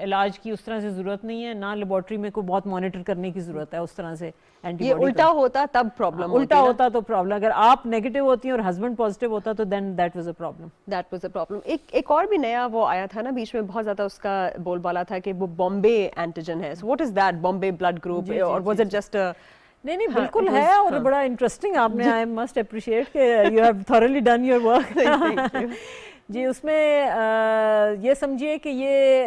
इलाज की उस तरह से ज़रूरत नहीं है, ना लेबॉर्ट्री में कोई बहुत मॉनिटर करने की ज़रूरत है उस तरह से। ये उल्टा होता तब प्रॉब्लम उल्टा होता तो प्रॉब्लम, अगर आप नेगेटिव होती हैं और हस्बैंड पॉजिटिव होता तो then that was a problem. एक और भी नया वो आया था ना बीच में, बहुत ज़्यादा उसका बोलबाला था कि वो बॉम्बे एंटीजन है। So what is that Bombay blood group, और वाज इट जस्ट नहीं बिल्कुल है, और बड़ा इंटरेस्टिंग आपने, आई मस्ट अप्रिशिएट कि you have thoroughly done your work. जी, उसमें ये समझिए कि ये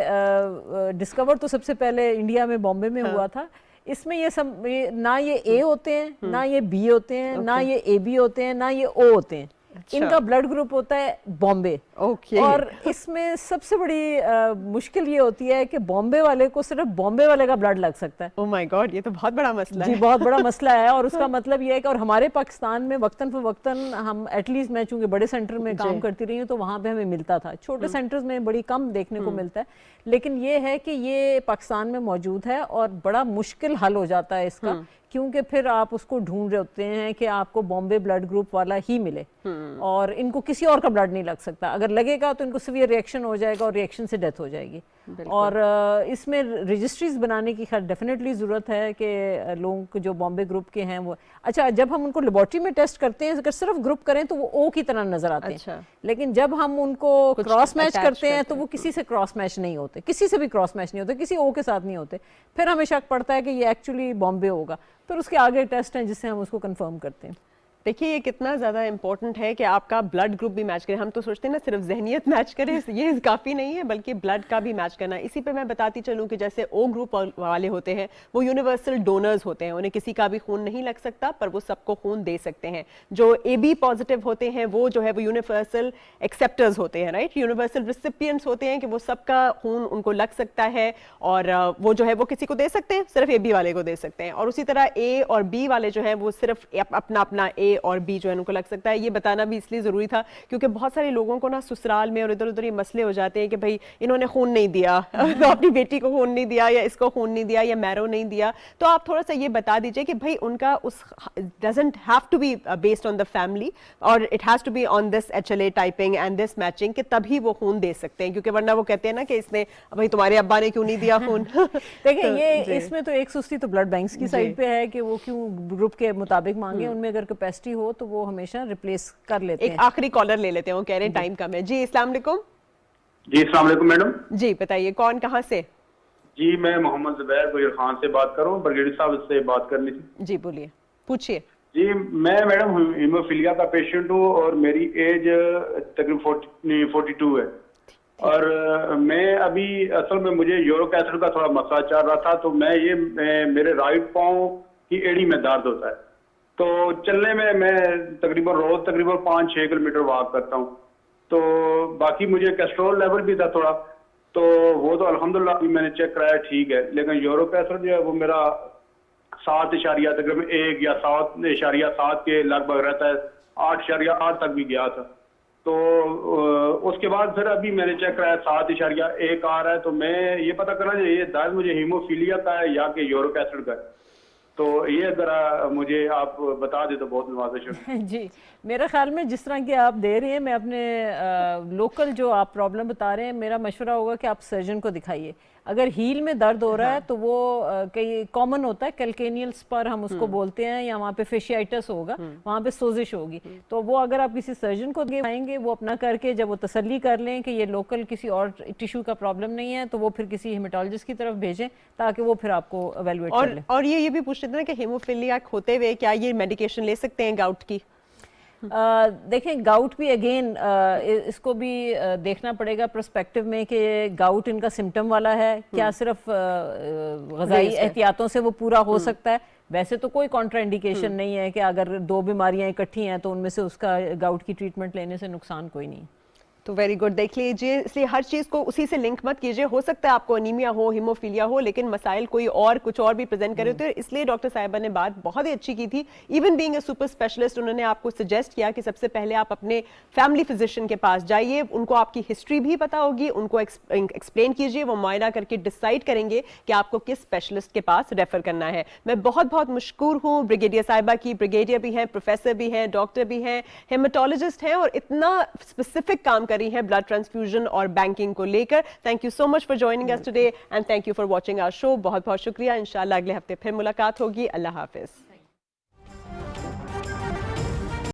डिस्कवर तो सबसे पहले इंडिया में बॉम्बे में हुआ था। इसमें ये ना ये A होते हैं, ना ये B होते हैं, ना ये AB होते हैं, ना ये O होते हैं। इनका ब्लड ग्रुप होता है बॉम्बे। और इसमें सबसे बड़ी मुश्किल ये होती है कि बॉम्बे वाले को सिर्फ बॉम्बे वाले का ब्लड लग सकता है। ओह माय गॉड, ये तो बहुत बड़ा मसला है। जी, बहुत बड़ा मसला है। और उसका मतलब ये है कि और हमारे पाकिस्तान में वक्तन फवक्तन हम एटलीस्ट, मैं चूंकि बड़े सेंटर में काम करती रही हूँ तो वहाँ पे हमें मिलता था, छोटे सेंटर्स में बड़ी कम देखने को मिलता है, लेकिन ये है कि ये पाकिस्तान में मौजूद है और बड़ा मुश्किल हल हो जाता है इसका, क्योंकि फिर आप उसको ढूंढ रहे होते हैं कि आपको बॉम्बे ब्लड ग्रुप वाला ही मिले, और इनको किसी और का ब्लड नहीं लग सकता। अगर लगेगा तो इनको सीवियर रिएक्शन हो जाएगा और रिएक्शन से डेथ हो जाएगी। और इसमें रजिस्ट्रीज बनाने की खैर डेफिनेटली ज़रूरत है कि लोगों को जो बॉम्बे ग्रुप के हैं वो, अच्छा जब हम उनको लेबॉर्ट्री में टेस्ट करते हैं अगर सिर्फ ग्रुप करें तो वो O की तरह नजर आते हैं, लेकिन जब हम उनको क्रॉस मैच करते हैं तो वो किसी से क्रॉस मैच नहीं होते, किसी से भी क्रॉस मैच नहीं होते, किसी O के साथ नहीं होते। फिर हमें शक पड़ता है कि ये एक्चुअली बॉम्बे होगा, फिर उसके आगे टेस्ट हैं जिससे हम उसको कंफर्म करते हैं। देखिए ये कितना ज़्यादा इंपॉर्टेंट है कि आपका ब्लड ग्रुप भी मैच करे। हम तो सोचते हैं ना सिर्फ जहनियत मैच करे, ये काफ़ी नहीं है, बल्कि ब्लड का भी मैच करना। इसी पे मैं बताती चलूँ कि जैसे O ग्रुप वाले होते हैं वो यूनिवर्सल डोनर्स होते हैं, उन्हें किसी का भी खून नहीं लग सकता पर वो सबको खून दे सकते हैं। जो AB पॉजिटिव होते हैं वो जो है वो यूनिवर्सल एक्सेप्टर्स होते हैं, राइट, यूनिवर्सल रिसिपिएंट्स होते हैं कि वो सबका खून उनको लग सकता है और वो जो है वो किसी को दे सकते हैं, सिर्फ AB वाले को दे सकते हैं। और उसी तरह A और B वाले जो हैं वो सिर्फ अपना अपना A और B जो है उनको लग सकता है। ये बताना भी इसलिए ज़रूरी था क्योंकि बहुत सारे लोगों को ना ससुराल में और इधर उधर ये मसले हो जाते हैं कि भाई इन्होंने खून नहीं दिया, तो अपनी बेटी को खून नहीं दिया या इसको खून नहीं दिया या मैरो नहीं दिया। तो आप थोड़ा सा ये बता दीजिए कि भाई उनका उस doesn't have to be based on the family और it has to be on this HLA typing and this matching कि तभी वो खून दे सकते हैं, क्योंकि वरना वो कहते हैं ना कि इसने भाई तुम्हारे अब्बा ने क्यों नहीं दिया खून। देखिए ये इसमें तो एक सुस्ती तो ब्लड बैंक्स की साइड पे है कि वो क्यों ग्रुप के मुताबिक मांगे, उनमें अगर कैपेसिटी हो तो वो हमेशा रिप्लेस कर लेते हैं। एक आखिरी कॉलर ले लेते हैं, वो कह रहे हैं टाइम कम है। जी अस्सलाम वालेकुम। जी अस्सलाम वालेकुम मैडम। जी बताइए कौन कहाँ से? जी मैं मोहम्मद जुबैर गुजर खान से बात कर रहा हूँ, ब्रिगेडियर साहब से बात करनी थी। जी बोलिए, पूछिए। जी मैं मैडम हीमोफीलिया का पेशेंट हूँ और मेरी एज तकरीबन 42 है। और मैं अभी असल में मुझे यूरिक एसिड का थोड़ा मसला चल रहा था, तो मेरे राइट पाँव की एड़ी में दर्द होता है। तो चलने में मैं रोज तकरीबन 5-6 किलोमीटर वॉक करता हूँ। तो बाकी मुझे कोलेस्ट्रॉल लेवल भी था थोड़ा, तो वो तो अल्हम्दुलिल्लाह अभी मैंने चेक कराया ठीक है, लेकिन यूरिक एसिड जो है वो मेरा 7 तकरीबन 1 या 7.7 के लगभग रहता है, 8.8 तक भी गया था। तो उसके बाद फिर अभी मैंने चेक कराया 7.1 आ रहा है। तो मैं ये पता करना चाहिए दर्द मुझे हीमोफीलिया का है या कि यूरिक एसिड का है, तो ये जरा मुझे आप बता दे तो बहुत नवाजिश होगी। जी, मेरे ख्याल में जिस तरह की आप दे रहे हैं, मैं अपने लोकल जो आप प्रॉब्लम बता रहे हैं, मेरा मशवरा होगा कि आप सर्जन को दिखाइए। अगर हील में दर्द हो रहा है तो वो कई कॉमन होता है, कैल्केनियल स्पर हम उसको बोलते हैं, या वहाँ पे फेशियाइटिस होगा, वहाँ पे सोजिश होगी। तो वो अगर आप किसी सर्जन को दिखाएंगे, वो अपना करके जब वो तसल्ली कर लें कि ये लोकल किसी और टिश्यू का प्रॉब्लम नहीं है, तो वो फिर किसी हेमेटोलॉजिस्ट की तरफ भेजें ताकि वो फिर आपको एवेलुएट कर लें। और ये भी पूछ रहे थे ना कि हेमोफीलिया होते हुए क्या ये मेडिकेशन ले सकते हैं गाउट की? देखें, गाउट भी अगेन इसको भी देखना पड़ेगा पर्सपेक्टिव में कि गाउट इनका सिम्टम वाला है, क्या सिर्फ ग़िज़ाई एहतियातों से वो पूरा हो सकता है। वैसे तो कोई कॉन्ट्राइंडिकेशन नहीं है कि अगर 2 बीमारियां इकट्ठी हैं तो उनमें से उसका गाउट की ट्रीटमेंट लेने से नुकसान कोई नहीं। तो वेरी गुड, देख लीजिए, इसलिए हर चीज़ को उसी से लिंक मत कीजिए। हो सकता है आपको अनीमिया हो, हीमोफीलिया हो, लेकिन मसाइल कोई और कुछ और भी प्रेजेंट करे। तो इसलिए डॉक्टर साहिबा ने बात बहुत ही अच्छी की थी। Even being a super specialist, उन्होंने आपको सजेस्ट किया कि सबसे पहले आप अपने फैमिली फिजिशियन के पास जाइए, उनको आपकी हिस्ट्री भी पता होगी, उनको एक्सप्लेन कीजिए, वो मुआयना करके डिसाइड करेंगे कि आपको किस स्पेशलिस्ट के पास रेफर करना है। मैं बहुत बहुत मशकूर हूँ ब्रिगेडियर साहिबा की। ब्रिगेडियर भी हैं, प्रोफेसर भी हैं, डॉक्टर भी हैं, हेमाटोलॉजिस्ट हैं, और इतना स्पेसिफिक काम करी है ब्लड ट्रांसफ्यूजन और बैंकिंग को लेकर। Thank you so much for joining us today and thank you for watching our show. बहुत बहुत शुक्रिया। इंशाल्लाह अगले हफ्ते फिर मुलाकात होगी। अल्लाह हाफिज।